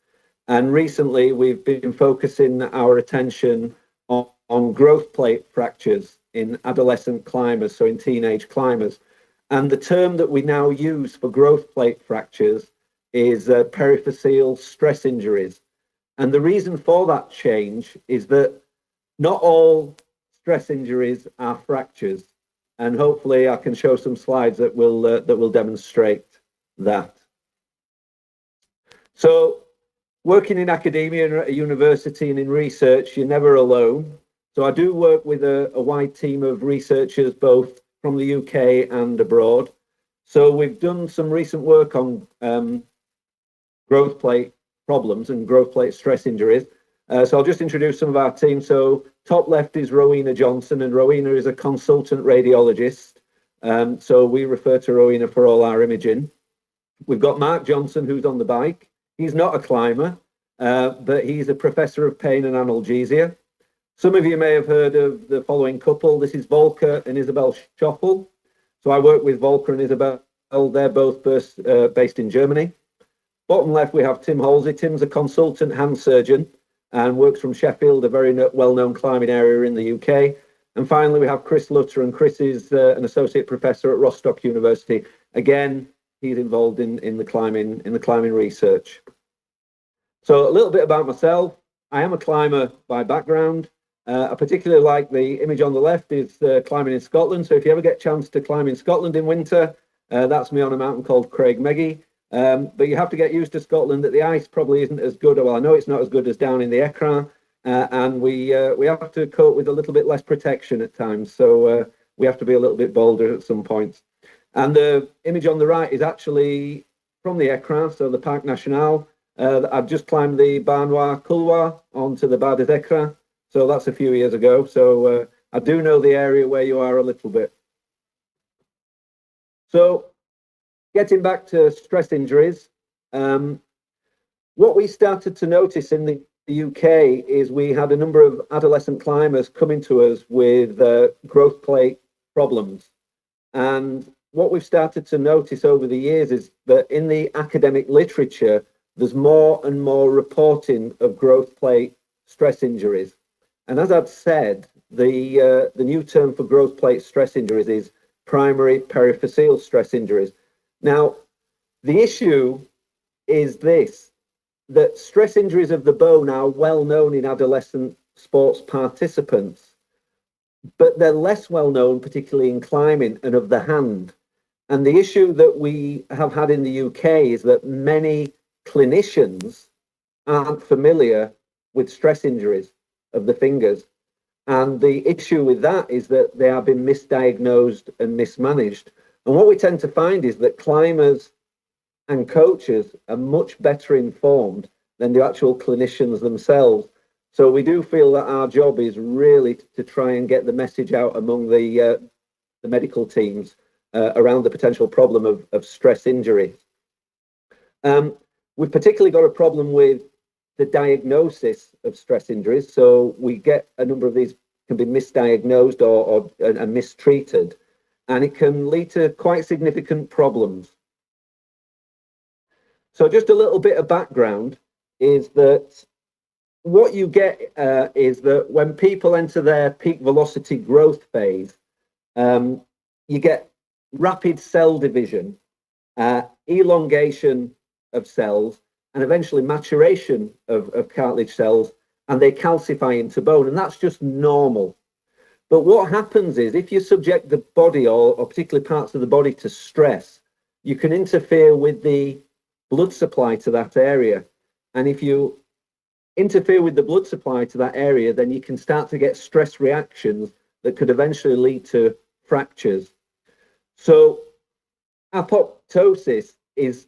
And recently we've been focusing our attention on growth plate fractures in adolescent climbers, so in teenage climbers. And the term that we now use for growth plate fractures is periphyseal stress injuries. And the reason for that change is that not all stress injuries are fractures. And hopefully I can show some slides that will demonstrate that. So working in academia and at a university and in research, you're never alone. So I do work with a wide team of researchers, both from the UK and abroad. So we've done some recent work on growth plate problems and growth plate stress injuries. So I'll just introduce some of our team. So top left is Rowena Johnson, and Rowena is a consultant radiologist. So we refer to Rowena for all our imaging. We've got Mark Johnson, who's on the bike. He's not a climber, but he's a professor of pain and analgesia. Some of you may have heard of the following couple. This is Volker and Isabel Schoffel. So I work with Volker and Isabel. They're both based in Germany. Bottom left, we have Tim Halsey. Tim's a consultant hand surgeon and works from Sheffield, a very well-known climbing area in the UK. And finally, we have Chris Lutter, and Chris is an associate professor at Rostock University. Again, he's involved in the climbing research. So a little bit about myself. I am a climber by background. I particularly like the image on the left is climbing in Scotland. So if you ever get a chance to climb in Scotland in winter, that's me on a mountain called Craig Meggy. But you have to get used to Scotland, that the ice probably isn't as good. Well, I know it's not as good as down in the Écrin, and we have to cope with a little bit less protection at times. So we have to be a little bit bolder at some points. And the image on the right is actually from the Écrin, so the Parc National. I've just climbed the Barnois Couloir onto the Bas des Écrins. So that's a few years ago. So I do know the area where you are a little bit. So getting back to stress injuries, what we started to notice in the UK is we had a number of adolescent climbers coming to us with growth plate problems. And what we've started to notice over the years is that in the academic literature, there's more and more reporting of growth plate stress injuries. And as I've said, the new term for growth plate stress injuries is primary periphyseal stress injuries. Now, the issue is this, that stress injuries of the bone are well known in adolescent sports participants, but they're less well known, particularly in climbing and of the hand. And the issue that we have had in the UK is that many clinicians aren't familiar with stress injuries of the fingers. And the issue with that is that they have been misdiagnosed and mismanaged. And what we tend to find is that climbers and coaches are much better informed than the actual clinicians themselves. So we do feel that our job is really to try and get the message out among the medical teams around the potential problem of stress injury. We've particularly got a problem with the diagnosis of stress injuries. So we get a number of these can be misdiagnosed or mistreated, and it can lead to quite significant problems. So just a little bit of background is that what you get is that when people enter their peak velocity growth phase, you get rapid cell division, elongation of cells, and eventually maturation of cartilage cells, and they calcify into bone, and that's just normal. But what happens is if you subject the body or particularly parts of the body to stress, you can interfere with the blood supply to that area. And if you interfere with the blood supply to that area, then you can start to get stress reactions that could eventually lead to fractures. So apoptosis is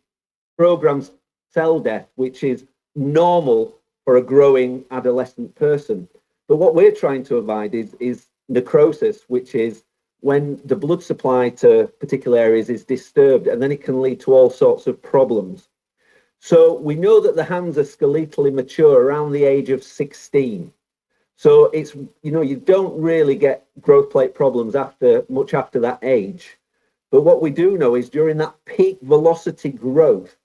programmed cell death, which is normal for a growing adolescent person. But what we're trying to avoid is necrosis, which is when the blood supply to particular areas is disturbed, and then it can lead to all sorts of problems. So we know that the hands are skeletally mature around the age of 16. So it's, you don't really get growth plate problems much after that age. But what we do know is during that peak velocity growth,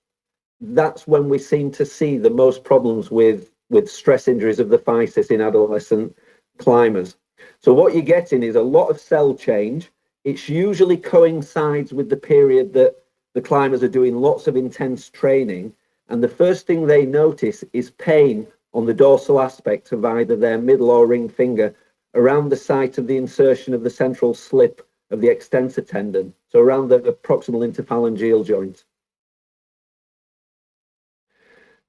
that's when we seem to see the most problems with stress injuries of the physis in adolescent climbers. So what you're getting is a lot of cell change. It's usually coincides with the period that the climbers are doing lots of intense training. And the first thing they notice is pain on the dorsal aspect of either their middle or ring finger around the site of the insertion of the central slip of the extensor tendon, so around the proximal interphalangeal joint.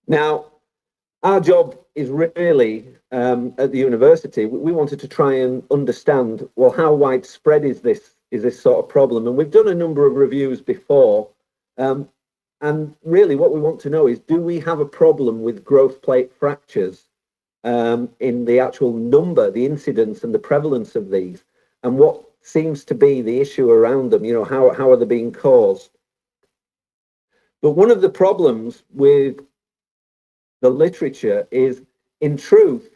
Now, our job is really, at the university, we wanted to try and understand, well, how widespread is this sort of problem? And we've done a number of reviews before. And really what we want to know is, do we have a problem with growth plate fractures in the actual number, the incidence and the prevalence of these? And what seems to be the issue around them? How are they being caused? But one of the problems with the literature is, in truth,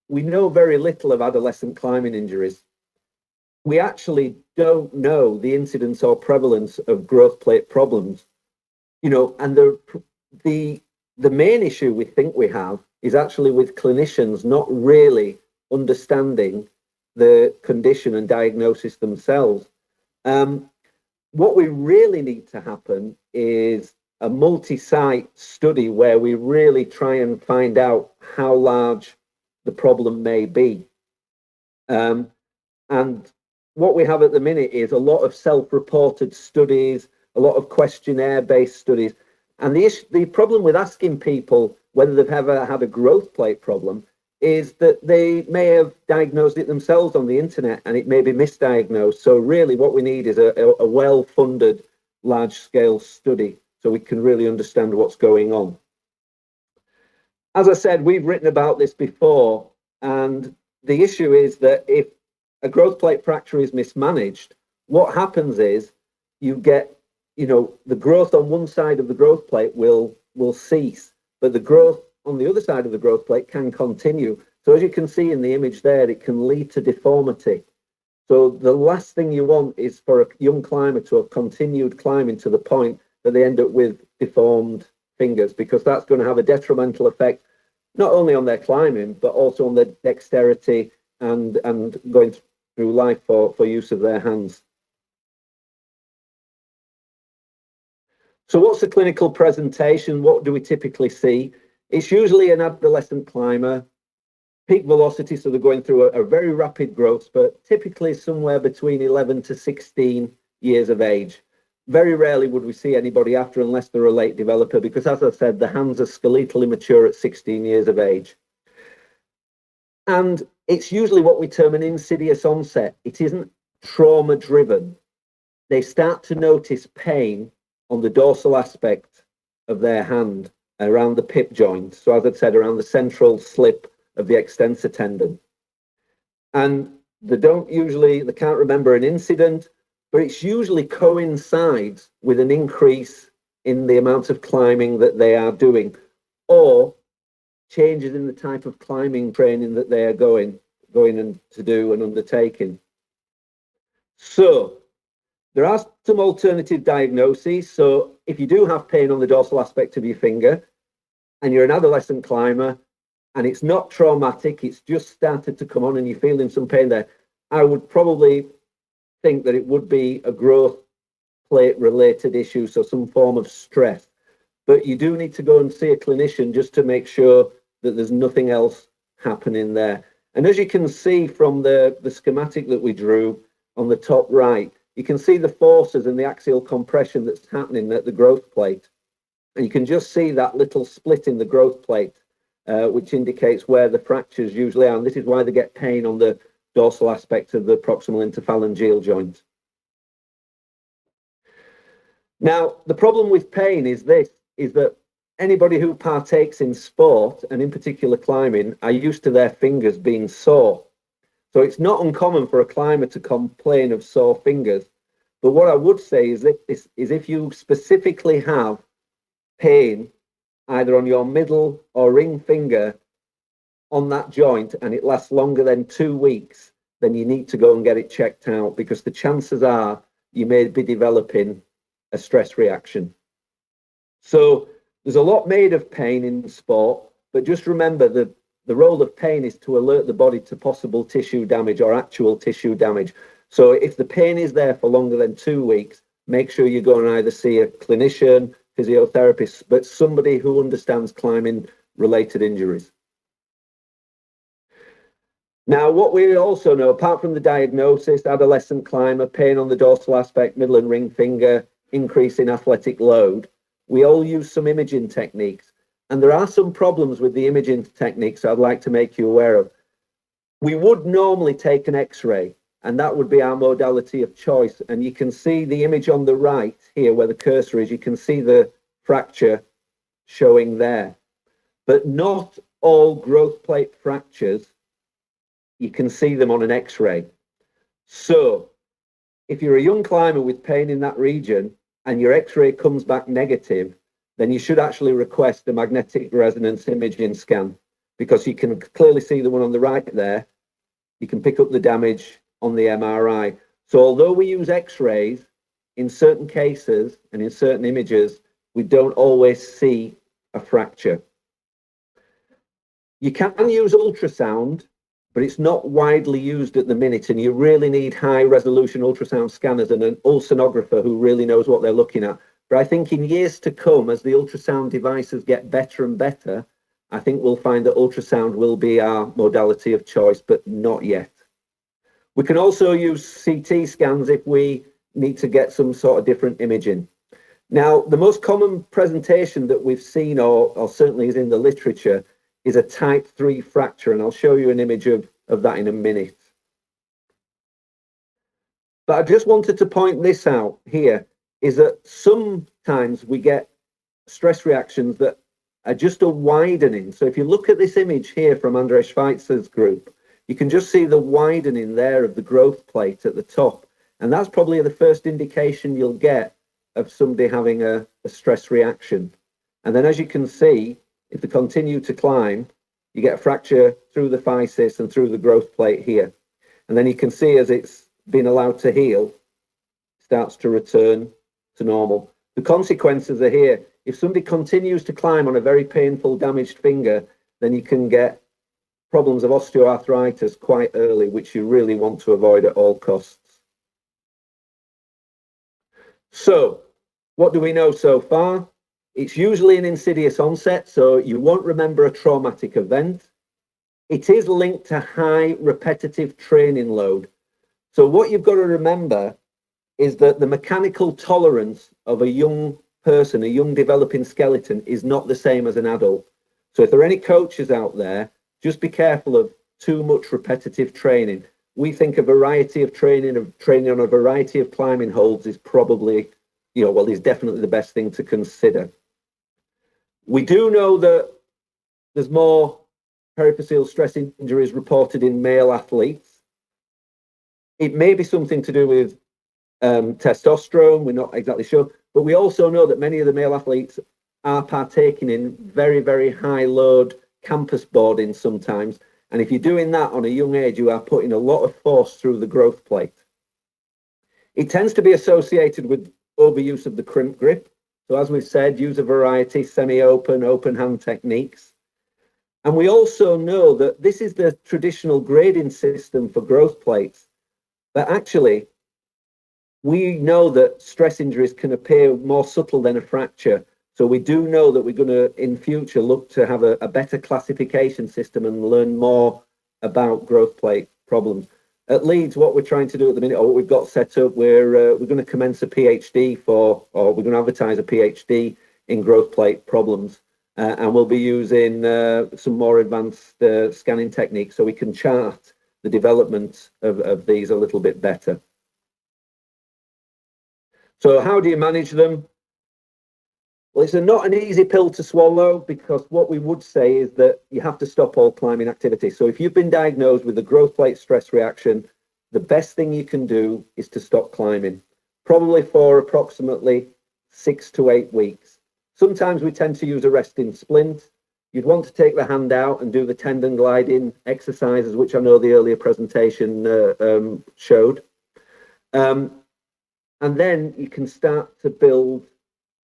we know very little of adolescent climbing injuries. We actually don't know the incidence or prevalence of growth plate problems. And the main issue we think we have is actually with clinicians not really understanding the condition and diagnosis themselves. What we really need to happen is a multi-site study where we really try and find out how large the problem may be. And what we have at the minute is a lot of self-reported studies, a lot of questionnaire-based studies. And the problem with asking people whether they've ever had a growth plate problem is that they may have diagnosed it themselves on the internet and it may be misdiagnosed. So really what we need is a well-funded, large-scale study so we can really understand what's going on. As I said, we've written about this before, and the issue is that if a growth plate fracture is mismanaged, what happens is you get, the growth on one side of the growth plate will cease, but the growth on the other side of the growth plate can continue. So as you can see in the image there, it can lead to deformity. So the last thing you want is for a young climber to have continued climbing to the point that they end up with deformed fingers, because that's going to have a detrimental effect not only on their climbing but also on their dexterity and going through life for use of their hands. So what's the clinical presentation? What do we typically see? It's usually an adolescent climber, peak velocity, so they're going through a very rapid growth spurt, typically somewhere between 11 to 16 years of age. Very rarely would we see anybody after, unless they're a late developer, because as I said, the hands are skeletally mature at 16 years of age. And it's usually what we term an insidious onset. It isn't trauma driven. They start to notice pain on the dorsal aspect of their hand around the pip joint. So as I said, around the central slip of the extensor tendon. And they can't remember an incident, but it's usually coincides with an increase in the amount of climbing that they are doing, or changes in the type of climbing training that they are going to do and undertaking. So there are some alternative diagnoses. So if you do have pain on the dorsal aspect of your finger and you're an adolescent climber and it's not traumatic, it's just started to come on and you're feeling some pain there, I would probably think that it would be a growth plate related issue, so some form of stress. But you do need to go and see a clinician just to make sure that there's nothing else happening there. And as you can see from the schematic that we drew on the top right, you can see the forces and the axial compression that's happening at the growth plate. And you can just see that little split in the growth plate, which indicates where the fractures usually are. And this is why they get pain on the dorsal aspect of the proximal interphalangeal joint. Now, the problem with pain is that anybody who partakes in sport, and in particular climbing, are used to their fingers being sore. So it's not uncommon for a climber to complain of sore fingers. But what I would say is if you specifically have pain either on your middle or ring finger on that joint and it lasts longer than 2 weeks, then you need to go and get it checked out, because the chances are you may be developing a stress reaction. So there's a lot made of pain in sport, but just remember that the role of pain is to alert the body to possible tissue damage or actual tissue damage. So if the pain is there for longer than 2 weeks, make sure you go and either see a clinician, physiotherapist, but somebody who understands climbing related injuries. Now, what we also know, apart from the diagnosis, adolescent climber, pain on the dorsal aspect, middle and ring finger, increase in athletic load, we all use some imaging techniques. And there are some problems with the imaging techniques I'd like to make you aware of. We would normally take an X-ray, and that would be our modality of choice. And you can see the image on the right here where the cursor is, you can see the fracture showing there. But not all growth plate fractures, you can see them on an X-ray. So if you're a young climber with pain in that region and your X-ray comes back negative, then you should actually request a magnetic resonance imaging scan, because you can clearly see the one on the right there. You can pick up the damage on the MRI. So although we use X-rays, in certain cases and in certain images, we don't always see a fracture. You can use ultrasound, but it's not widely used at the minute, and you really need high resolution ultrasound scanners and an ultrasonographer who really knows what they're looking at. But I think in years to come, as the ultrasound devices get better and better, I think we'll find that ultrasound will be our modality of choice, but not yet. We can also use CT scans if we need to get some sort of different imaging. Now, the most common presentation that we've seen, or certainly is in the literature, is a type 3 fracture, and I'll show you an image of that in a minute. But I just wanted to point this out here, is that sometimes we get stress reactions that are just a widening. So if you look at this image here from Andre Schweitzer's group, you can just see the widening there of the growth plate at the top. And that's probably the first indication you'll get of somebody having a stress reaction. And then as you can see, if they continue to climb, you get a fracture through the physis and through the growth plate here. And then you can see as it's been allowed to heal, it starts to return to normal. The consequences are here. If somebody continues to climb on a very painful, damaged finger, then you can get problems of osteoarthritis quite early, which you really want to avoid at all costs. So, what do we know so far? It's usually an insidious onset, so you won't remember a traumatic event. It is linked to high repetitive training load. So what you've got to remember is that the mechanical tolerance of a young person, a young developing skeleton, is not the same as an adult. So if there are any coaches out there, just be careful of too much repetitive training. We think a variety of training on a variety of climbing holds is probably, is definitely the best thing to consider. We do know that there's more periphyseal stress injuries reported in male athletes. It may be something to do with testosterone, we're not exactly sure, but we also know that many of the male athletes are partaking in very, very high load campus boarding sometimes. And if you're doing that on a young age, you are putting a lot of force through the growth plate. It tends to be associated with overuse of the crimp grip. So as we've said, use a variety, semi-open, open hand techniques. And we also know that this is the traditional grading system for growth plates. But actually, we know that stress injuries can appear more subtle than a fracture. So we do know that we're going to, in future, look to have a better classification system and learn more about growth plate problems. At Leeds, what we're trying to do at the minute, or what we've got set up, we're going to commence a PhD or we're going to advertise a PhD in growth plate problems. And we'll be using some more advanced scanning techniques so we can chart the development of these a little bit better. So how do you manage them? Well, it's not an easy pill to swallow, because what we would say is that you have to stop all climbing activity. So if you've been diagnosed with a growth plate stress reaction, the best thing you can do is to stop climbing, probably for approximately 6 to 8 weeks. Sometimes we tend to use a resting splint. You'd want to take the hand out and do the tendon gliding exercises, which I know the earlier presentation showed. And then you can start to build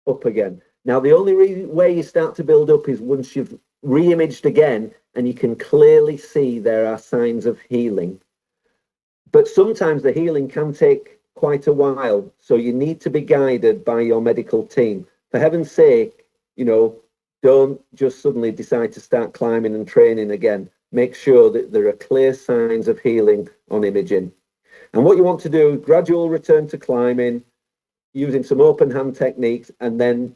up again. Now, the only way you start to build up is once you've re-imaged again and you can clearly see there are signs of healing. But sometimes the healing can take quite a while, so you need to be guided by your medical team. For heaven's sake, don't just suddenly decide to start climbing and training again. Make sure that there are clear signs of healing on imaging. And what you want to do, gradual return to climbing, using some open hand techniques, and then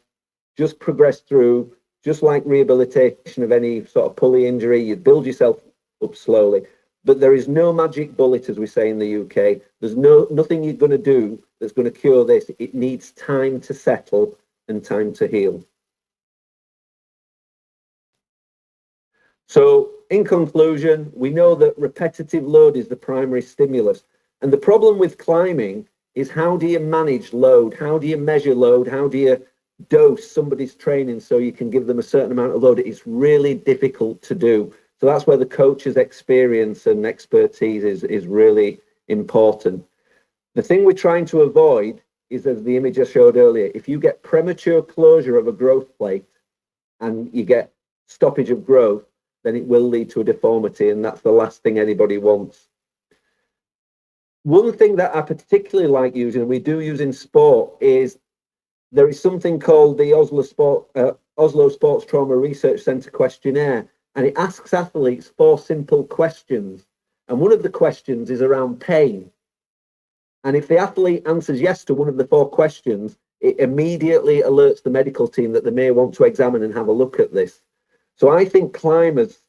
just progress through, just like rehabilitation of any sort of pulley injury. You build yourself up slowly. But there is no magic bullet, as we say in the UK. There's nothing you're going to do that's going to cure this. It needs time to settle and time to heal. So in conclusion, we know that repetitive load is the primary stimulus. And the problem with climbing is, how do you manage load? How do you measure load? How do you dose somebody's training so you can give them a certain amount of load? It's really difficult to do. So that's where the coach's experience and expertise is really important. The thing we're trying to avoid is, as the image I showed earlier, if you get premature closure of a growth plate and you get stoppage of growth, then it will lead to a deformity, and that's the last thing anybody wants. One thing that I particularly like using, and we do use in sport, is there is something called the Oslo Sports Trauma Research Centre questionnaire, and it asks athletes 4 simple questions. And one of the questions is around pain. And if the athlete answers yes to one of the 4 questions, it immediately alerts the medical team that they may want to examine and have a look at this. So I think climbers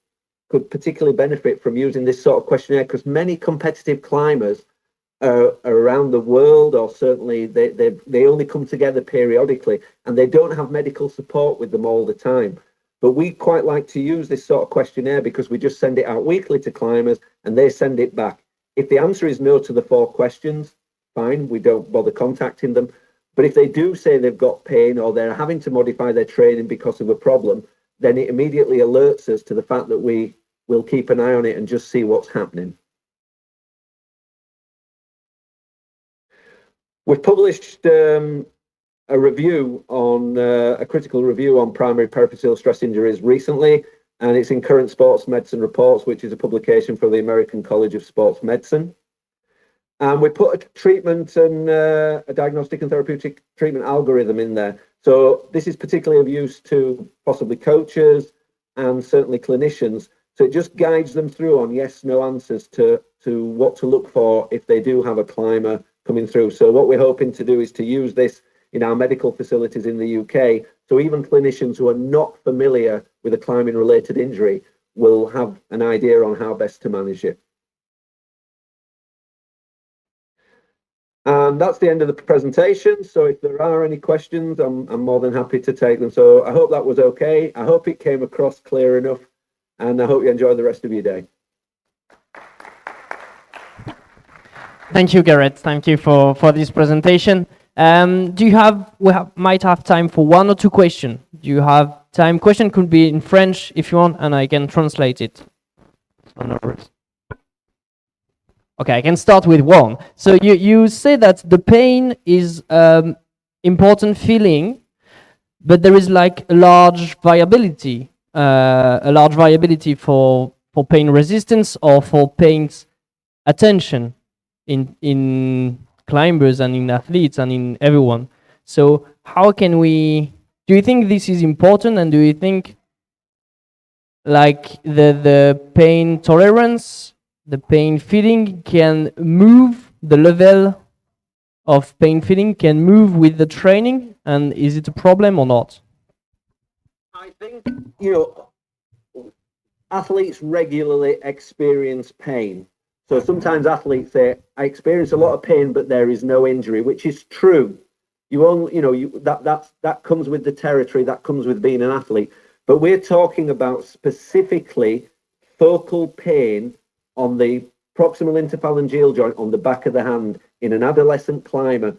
could particularly benefit from using this sort of questionnaire, because many competitive climbers around the world, or certainly they only come together periodically, and they don't have medical support with them all the time. But we quite like to use this sort of questionnaire because we just send it out weekly to climbers and they send it back. If the answer is no to the 4 questions, fine, we don't bother contacting them. But if they do say they've got pain or they're having to modify their training because of a problem, then it immediately alerts us to the fact that we will keep an eye on it and just see what's happening. We've published a review on a critical review on primary periphyseal stress injuries recently, and it's in Current Sports Medicine Reports, which is a publication for the American College of Sports Medicine. And we put a treatment and a diagnostic and therapeutic treatment algorithm in there. So this is particularly of use to possibly coaches and certainly clinicians. So it just guides them through on yes, no answers to what to look for if they do have a climber coming through. So what we're hoping to do is to use this in our medical facilities in the UK. So even clinicians who are not familiar with a climbing related injury will have an idea on how best to manage it. And that's the end of the presentation. So if there are any questions, I'm more than happy to take them. So I hope that was okay. I hope it came across clear enough, and I hope you enjoy the rest of your day. Thank you, Gareth. Thank you for this presentation. Might have time for 1 or 2 questions. Do you have time? Question could be in French if you want, and I can translate it. Okay, I can start with 1. So you say that the pain is important feeling, but there is like a large variability a large variability for pain resistance or for pain attention in climbers and in athletes and in everyone. So how can we, do you think this is important, and do you think like the pain tolerance, the pain feeling can move, the level of pain feeling can move with the training, and is it a problem or not? I think, you know, athletes regularly experience pain. So sometimes athletes say, I experience a lot of pain, but there is no injury, which is true. You only, you know, that comes with the territory, that comes with being an athlete. But we're talking about specifically focal pain on the proximal interphalangeal joint on the back of the hand in an adolescent climber,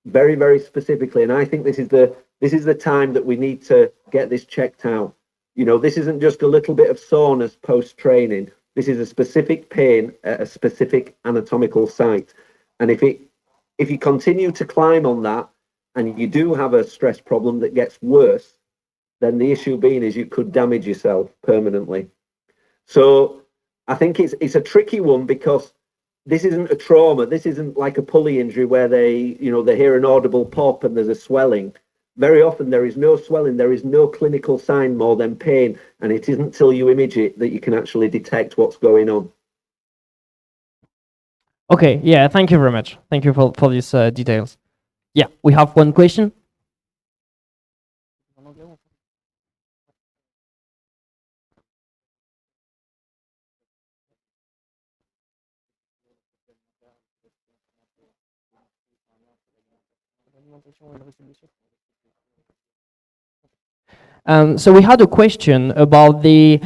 very, very specifically. And I think this is the time that we need to get this checked out. You know, this isn't just a little bit of soreness post-training. This is a specific pain at a specific anatomical site. And if you continue to climb on that and you do have a stress problem that gets worse, then the issue being is you could damage yourself permanently. So I think it's a tricky one, because this isn't a trauma. This isn't like a pulley injury where they hear an audible pop and there's a swelling. Very often there is no swelling, there is no clinical sign more than pain, and it isn't till you image it that you can actually detect what's going on. Okay, yeah, thank you very much. Thank you for these details. Yeah, we have one question. So we had a question about the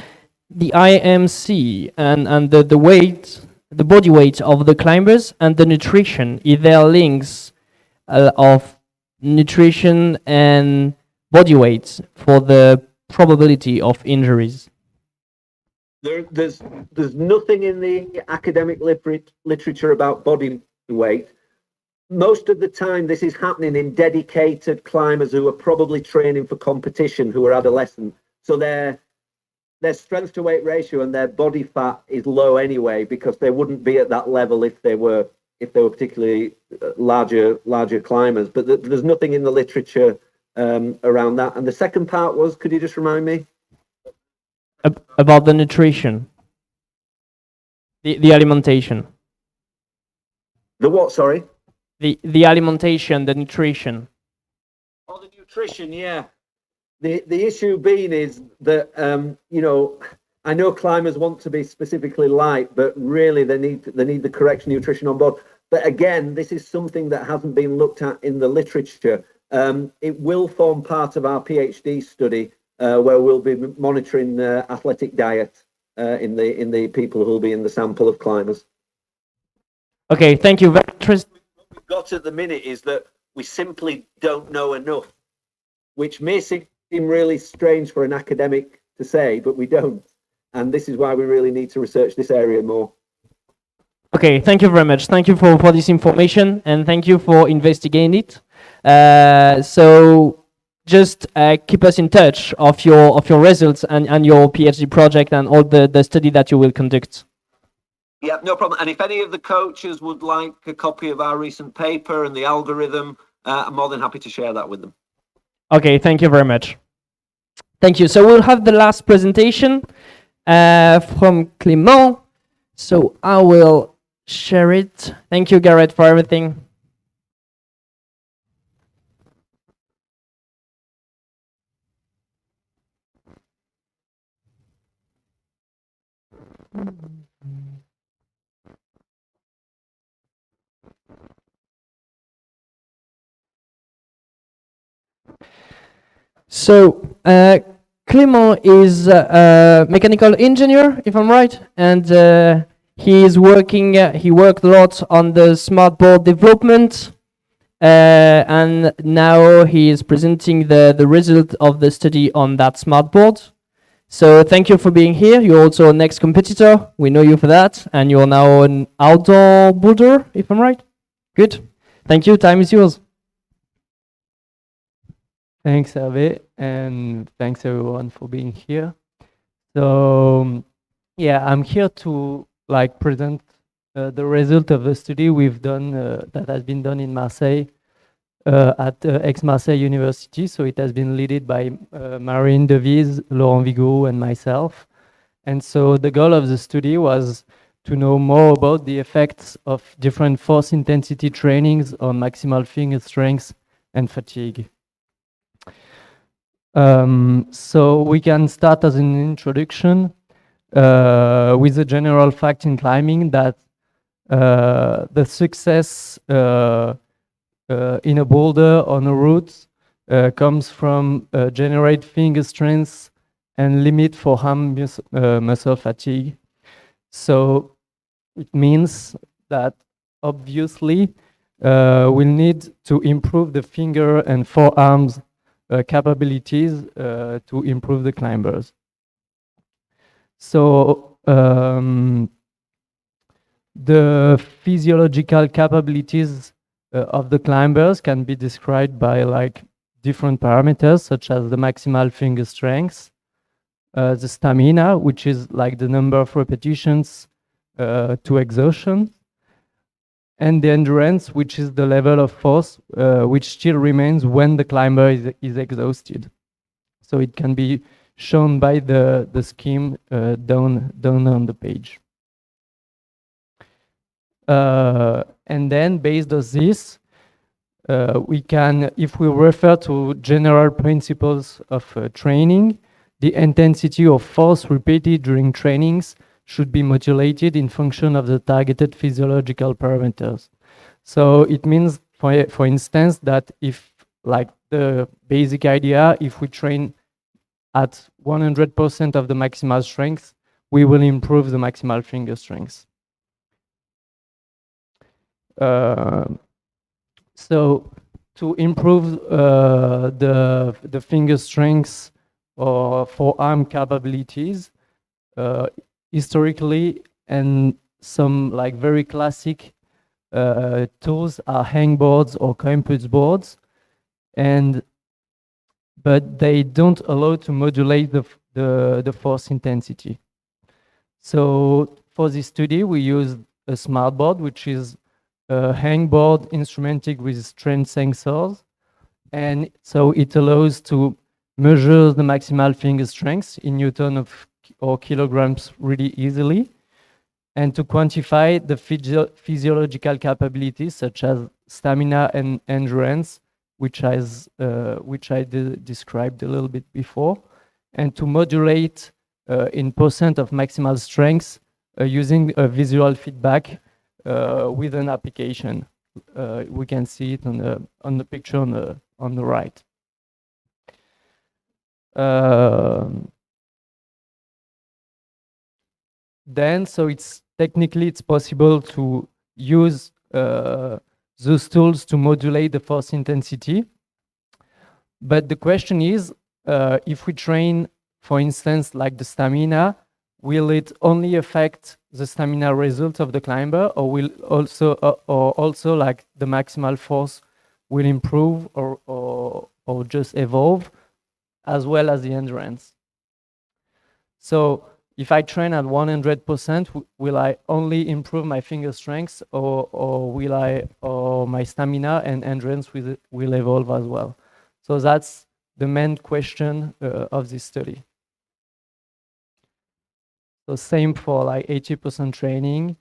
IMC and the weight, the body weight of the climbers and the nutrition. Is there links of nutrition and body weight for the probability of injuries? There's nothing in the academic literature about body weight. Most of the time, this is happening in dedicated climbers who are probably training for competition, who are adolescent. So their strength to weight ratio and their body fat is low anyway, because they wouldn't be at that level if they were particularly larger climbers. But there's nothing in the literature around that. And the second part was, could you just remind me? About the nutrition, the alimentation. The what? Sorry. The alimentation, the nutrition. Oh, the nutrition, yeah. The issue being is that I know climbers want to be specifically light, but really they need the correct nutrition on board. But again, this is something that hasn't been looked at in the literature. It will form part of our PhD study, where we'll be monitoring the athletic diet in the people who will be in the sample of climbers. Okay, thank you. Very interesting. What we've got at the minute is that we simply don't know enough, which may seem really strange for an academic to say, but we don't. And this is why we really need to research this area more. Okay, thank you very much. Thank you for this information, and thank you for investigating it. So just keep us in touch of your results and your PhD project and all the study that you will conduct. Yeah, no problem. And if any of the coaches would like a copy of our recent paper and the algorithm, I'm more than happy to share that with them. Okay, thank you very much. Thank you. So we'll have the last presentation from Clément. So I will share it. Thank you, Garrett, for everything. So Clément is a mechanical engineer, if I'm right, and he worked a lot on the smart board development, and now he is presenting the result of the study on that smart board. So thank you for being here. You're also an ex-competitor. We know you for that, and you're now an outdoor boulder, if I'm right. Good. Thank you. Time is yours. Thanks, Hervé, and thanks everyone for being here. So yeah, I'm here to like present the result of the study we've done that has been done in Marseille at Aix-Marseille University. So it has been led by Marine Devise, Laurent Vigo, and myself. And so the goal of the study was to know more about the effects of different force intensity trainings on maximal finger strength and fatigue. So we can start as an introduction with a general fact in climbing that the success in a boulder on a route comes from generate finger strength and limit forearm muscle fatigue. So it means that obviously we'll need to improve the finger and forearms capabilities to improve the climbers. So the physiological capabilities of the climbers can be described by like different parameters, such as the maximal finger strength, the stamina, which is like the number of repetitions to exhaustion, and the endurance, which is the level of force which still remains when the climber is exhausted. So it can be shown by the scheme down on the page. And then based on this, we can, if we refer to general principles of training, the intensity of force repeated during trainings should be modulated in function of the targeted physiological parameters. So it means, for instance, that if, like the basic idea, if we train at 100% of the maximal strength, we will improve the maximal finger strength. So to improve the finger strength or forearm capabilities, historically, and some like very classic tools are hangboards or campus boards, but they don't allow to modulate the force intensity. So for this study, we used a smart board, which is a hangboard instrumented with strength sensors, and so it allows to measure the maximal finger strength in Newton or kilograms really easily, and to quantify the physiological capabilities such as stamina and endurance, which I described a little bit before, and to modulate in percent of maximal strength using a visual feedback with an application. We can see it on the picture on the right. Then, so it's technically it's possible to use those tools to modulate the force intensity. But the question is, if we train, for instance, like the stamina, will it only affect the stamina result of the climber, or will also like the maximal force will improve or just evolve, as well as the endurance? So if I train at 100%, will I only improve my finger strength, or my stamina and endurance will evolve as well? So that's the main question of this study. So same for like 80% training,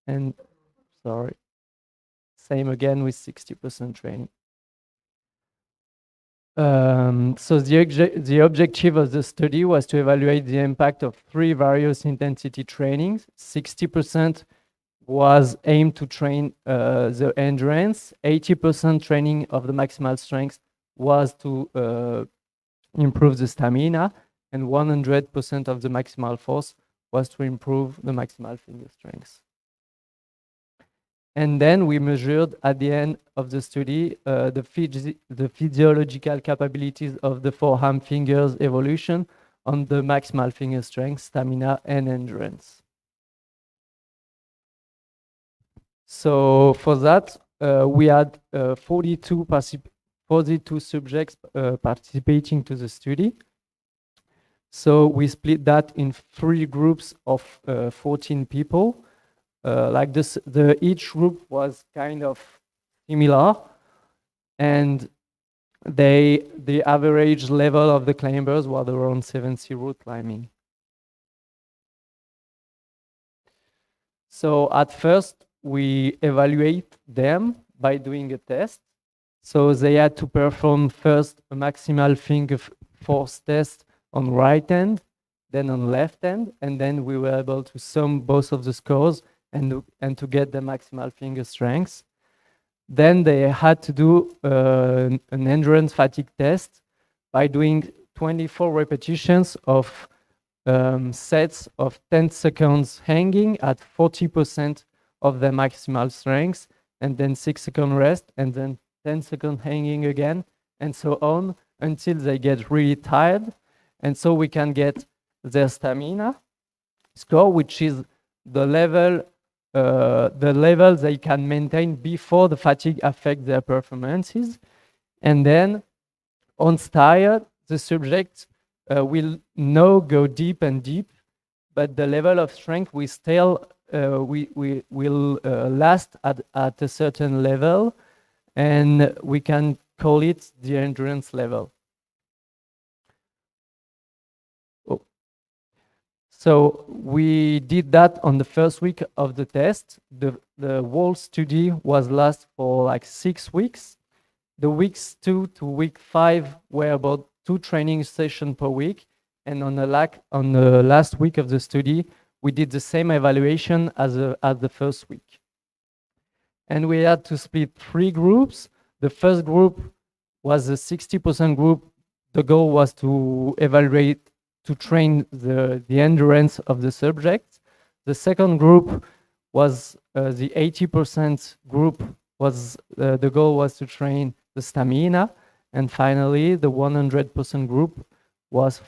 and same again with 60% training. So the objective of the study was to evaluate the impact of 3 various intensity trainings. 60% was aimed to train the endurance. 80% training of the maximal strength was to improve the stamina, and 100% of the maximal force was to improve the maximal finger strength. And then we measured at the end of the study the physiological capabilities of the forearm fingers evolution on the maximal finger strength, stamina, and endurance. So for that, we had 42 subjects participating to the study. So we split that in 3 groups of 14 people. Like this, each group was kind of similar, and the average level of the climbers was around 70 route climbing. So at first, we evaluate them by doing a test. So they had to perform first a maximal finger force test on right hand, then on left hand, and then we were able to sum both of the scores and to get the maximal finger strength. Then they had to do an endurance fatigue test by doing 24 repetitions of sets of 10 seconds hanging at 40% of the maximal strength, and then 6-second rest, and then 10-second hanging again, and so on until they get really tired. And so we can get their stamina score, which is the level they can maintain before the fatigue affects their performances. And then once tired, the subject will now go deep and deep, but the level of strength will still will last at a certain level, and we can call it the endurance level. Oh. So we did that on the first week of the test. The whole study was last for like 6 weeks. The weeks 2 to week 5 were about 2 training sessions per week, and on the last week of the study, we did the same evaluation as the first week. And we had to split 3 groups. The first group was a 60% group. The goal was to evaluate, to train the endurance of the subject. The second group was the 80% group. The goal was to train the stamina. And finally, the 100% group was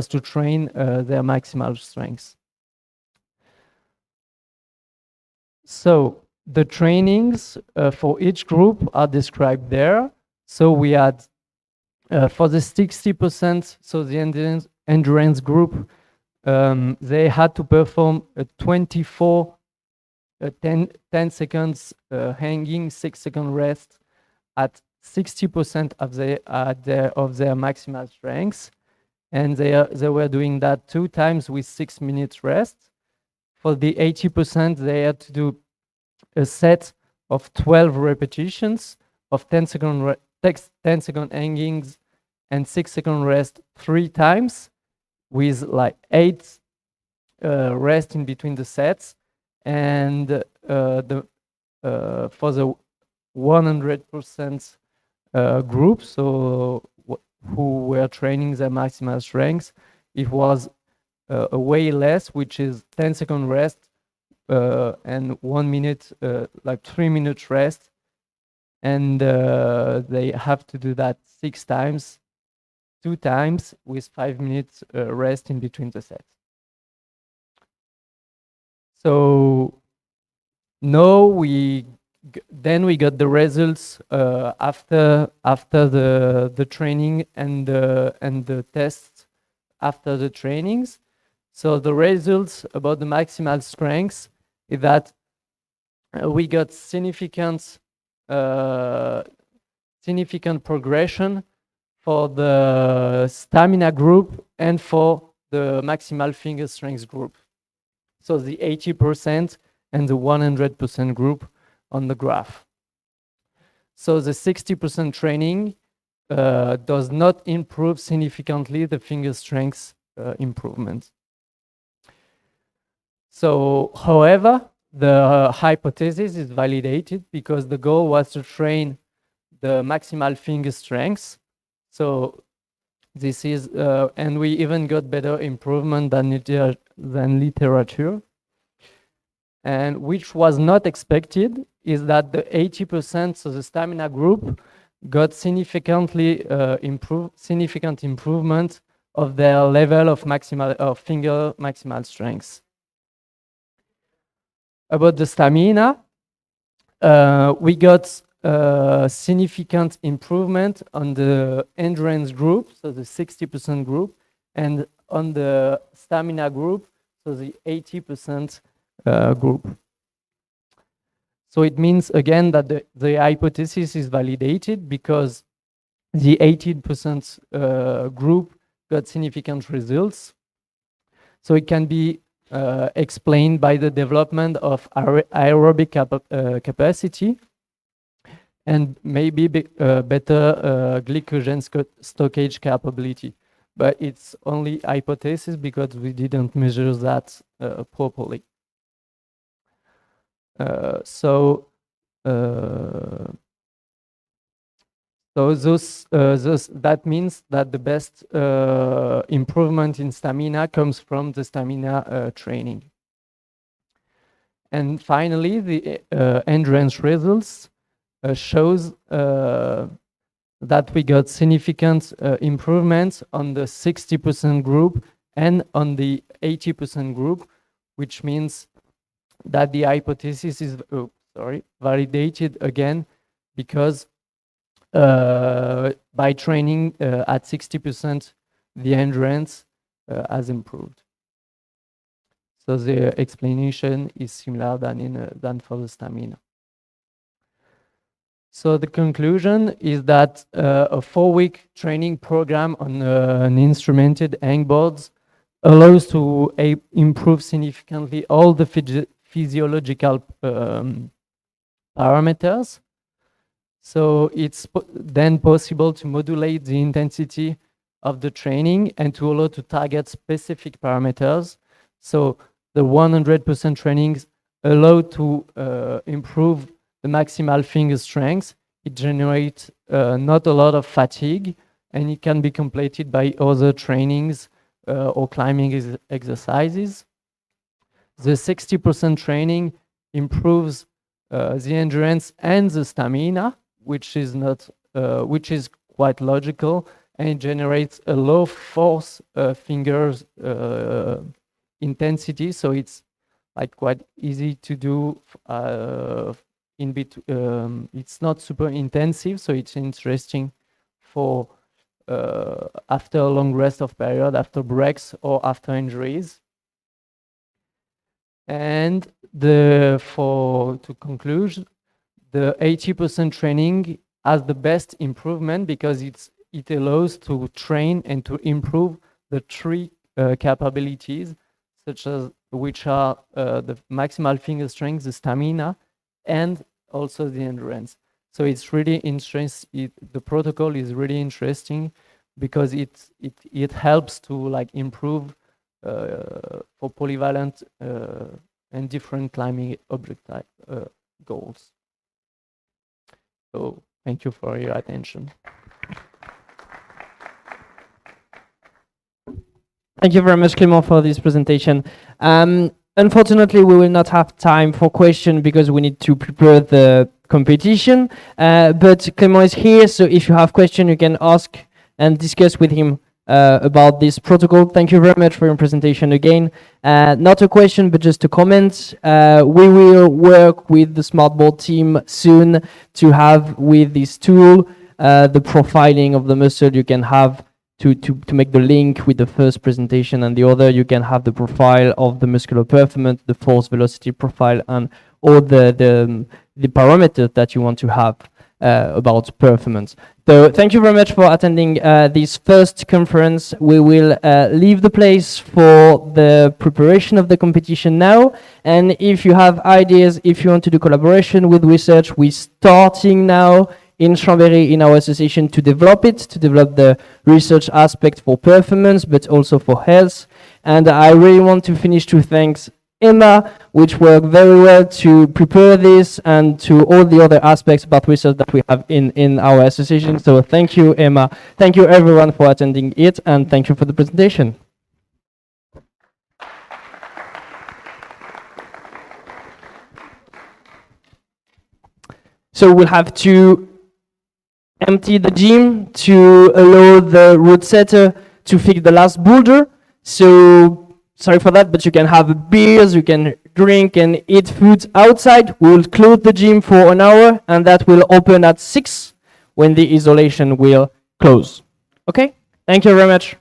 to train their maximal strength. So the trainings for each group are described there. So we had for the 60%, so the endurance group, they had to perform a 24 10 seconds hanging, 6-second rest at 60% of their maximal strength, and they were doing that 2 times with 6 minutes rest. For the 80%, they had to do a set of 12 repetitions of 10-second hangings and 6-second rest 3 times, with like 8 rest in between the sets. And for the 100% group, so who were training their maximal strength, it was a way less, which is 10-second rest and 1 minute, like 3 minutes rest, and they have to do that 6 times, 2 times with 5 minutes rest in between the sets. So now we got the results after the training and the tests after the trainings. So the results about the maximal strength is that we got significant progression for the stamina group and for the maximal finger strength group. So the 80% and the 100% group on the graph. So the 60% training does not improve significantly the finger strength improvement. So, however, the hypothesis is validated because the goal was to train the maximal finger strength. So this is, and we even got better improvement than literature. And which was not expected is that the 80%, so the stamina group, got significant improvement of their level of finger maximal strength. About the stamina, we got significant improvement on the endurance group, so the 60% group, and on the stamina group, so the 80% group. So it means again that the hypothesis is validated because the 18% group got significant results. So it can be explained by the development of aerobic capacity and maybe better glycogen stockage capability. But it's only hypothesis because we didn't measure that properly. So that means that the best improvement in stamina comes from the stamina training. And finally, the endurance results shows that we got significant improvements on the 60% group and on the 80% group, which means that the hypothesis is validated again because by training at 60%, the endurance has improved. So the explanation is similar than for the stamina. So the conclusion is that a 4-week training program on an instrumented hangboards allows to improve significantly all the physiological parameters. So it's then possible to modulate the intensity of the training and to allow to target specific parameters. So the 100% trainings allow to improve the maximal finger strength. It generates not a lot of fatigue, and it can be completed by other trainings or climbing exercises. The 60% training improves the endurance and the stamina, which is quite logical, and it generates a low force fingers intensity. So it's like quite easy to do in between. It's not super intensive, so it's interesting for after a long rest of period, after breaks or after injuries. And to conclude, the 80% training has the best improvement because it allows to train and to improve the 3 capabilities, such as which are the maximal finger strength, the stamina, and also the endurance. So it's really interesting. The protocol is really interesting because it helps to like improve for polyvalent and different climbing objective goals. So thank you for your attention. Thank you very much, Clément, for this presentation. Unfortunately, we will not have time for questions because we need to prepare the competition. But Clément is here, so if you have questions, you can ask and discuss with him about this protocol. Thank you very much for your presentation again. Not a question, but just a comment. We will work with the SmartBoard team soon to have with this tool the profiling of the muscle. You can have to make the link with the first presentation and the other. You can have the profile of the muscular performance, the force velocity profile, and all the parameters that you want to have about performance. So thank you very much for attending this first conference. We will leave the place for the preparation of the competition now. And if you have ideas, if you want to do collaboration with research, we're starting now in Chambéry in our association to develop the research aspect for performance, but also for health. And I really want to finish to thank Emma, which worked very well to prepare this, and to all the other aspects about research that we have in our association. So thank you, Emma. Thank you everyone for attending it, and thank you for the presentation. So we'll have to empty the gym to allow the road setter to fix the last boulder. So sorry for that, but you can have beers, you can drink and eat food outside. We'll close the gym for an hour, and that will open at 6 when the isolation will close. Okay? Thank you very much.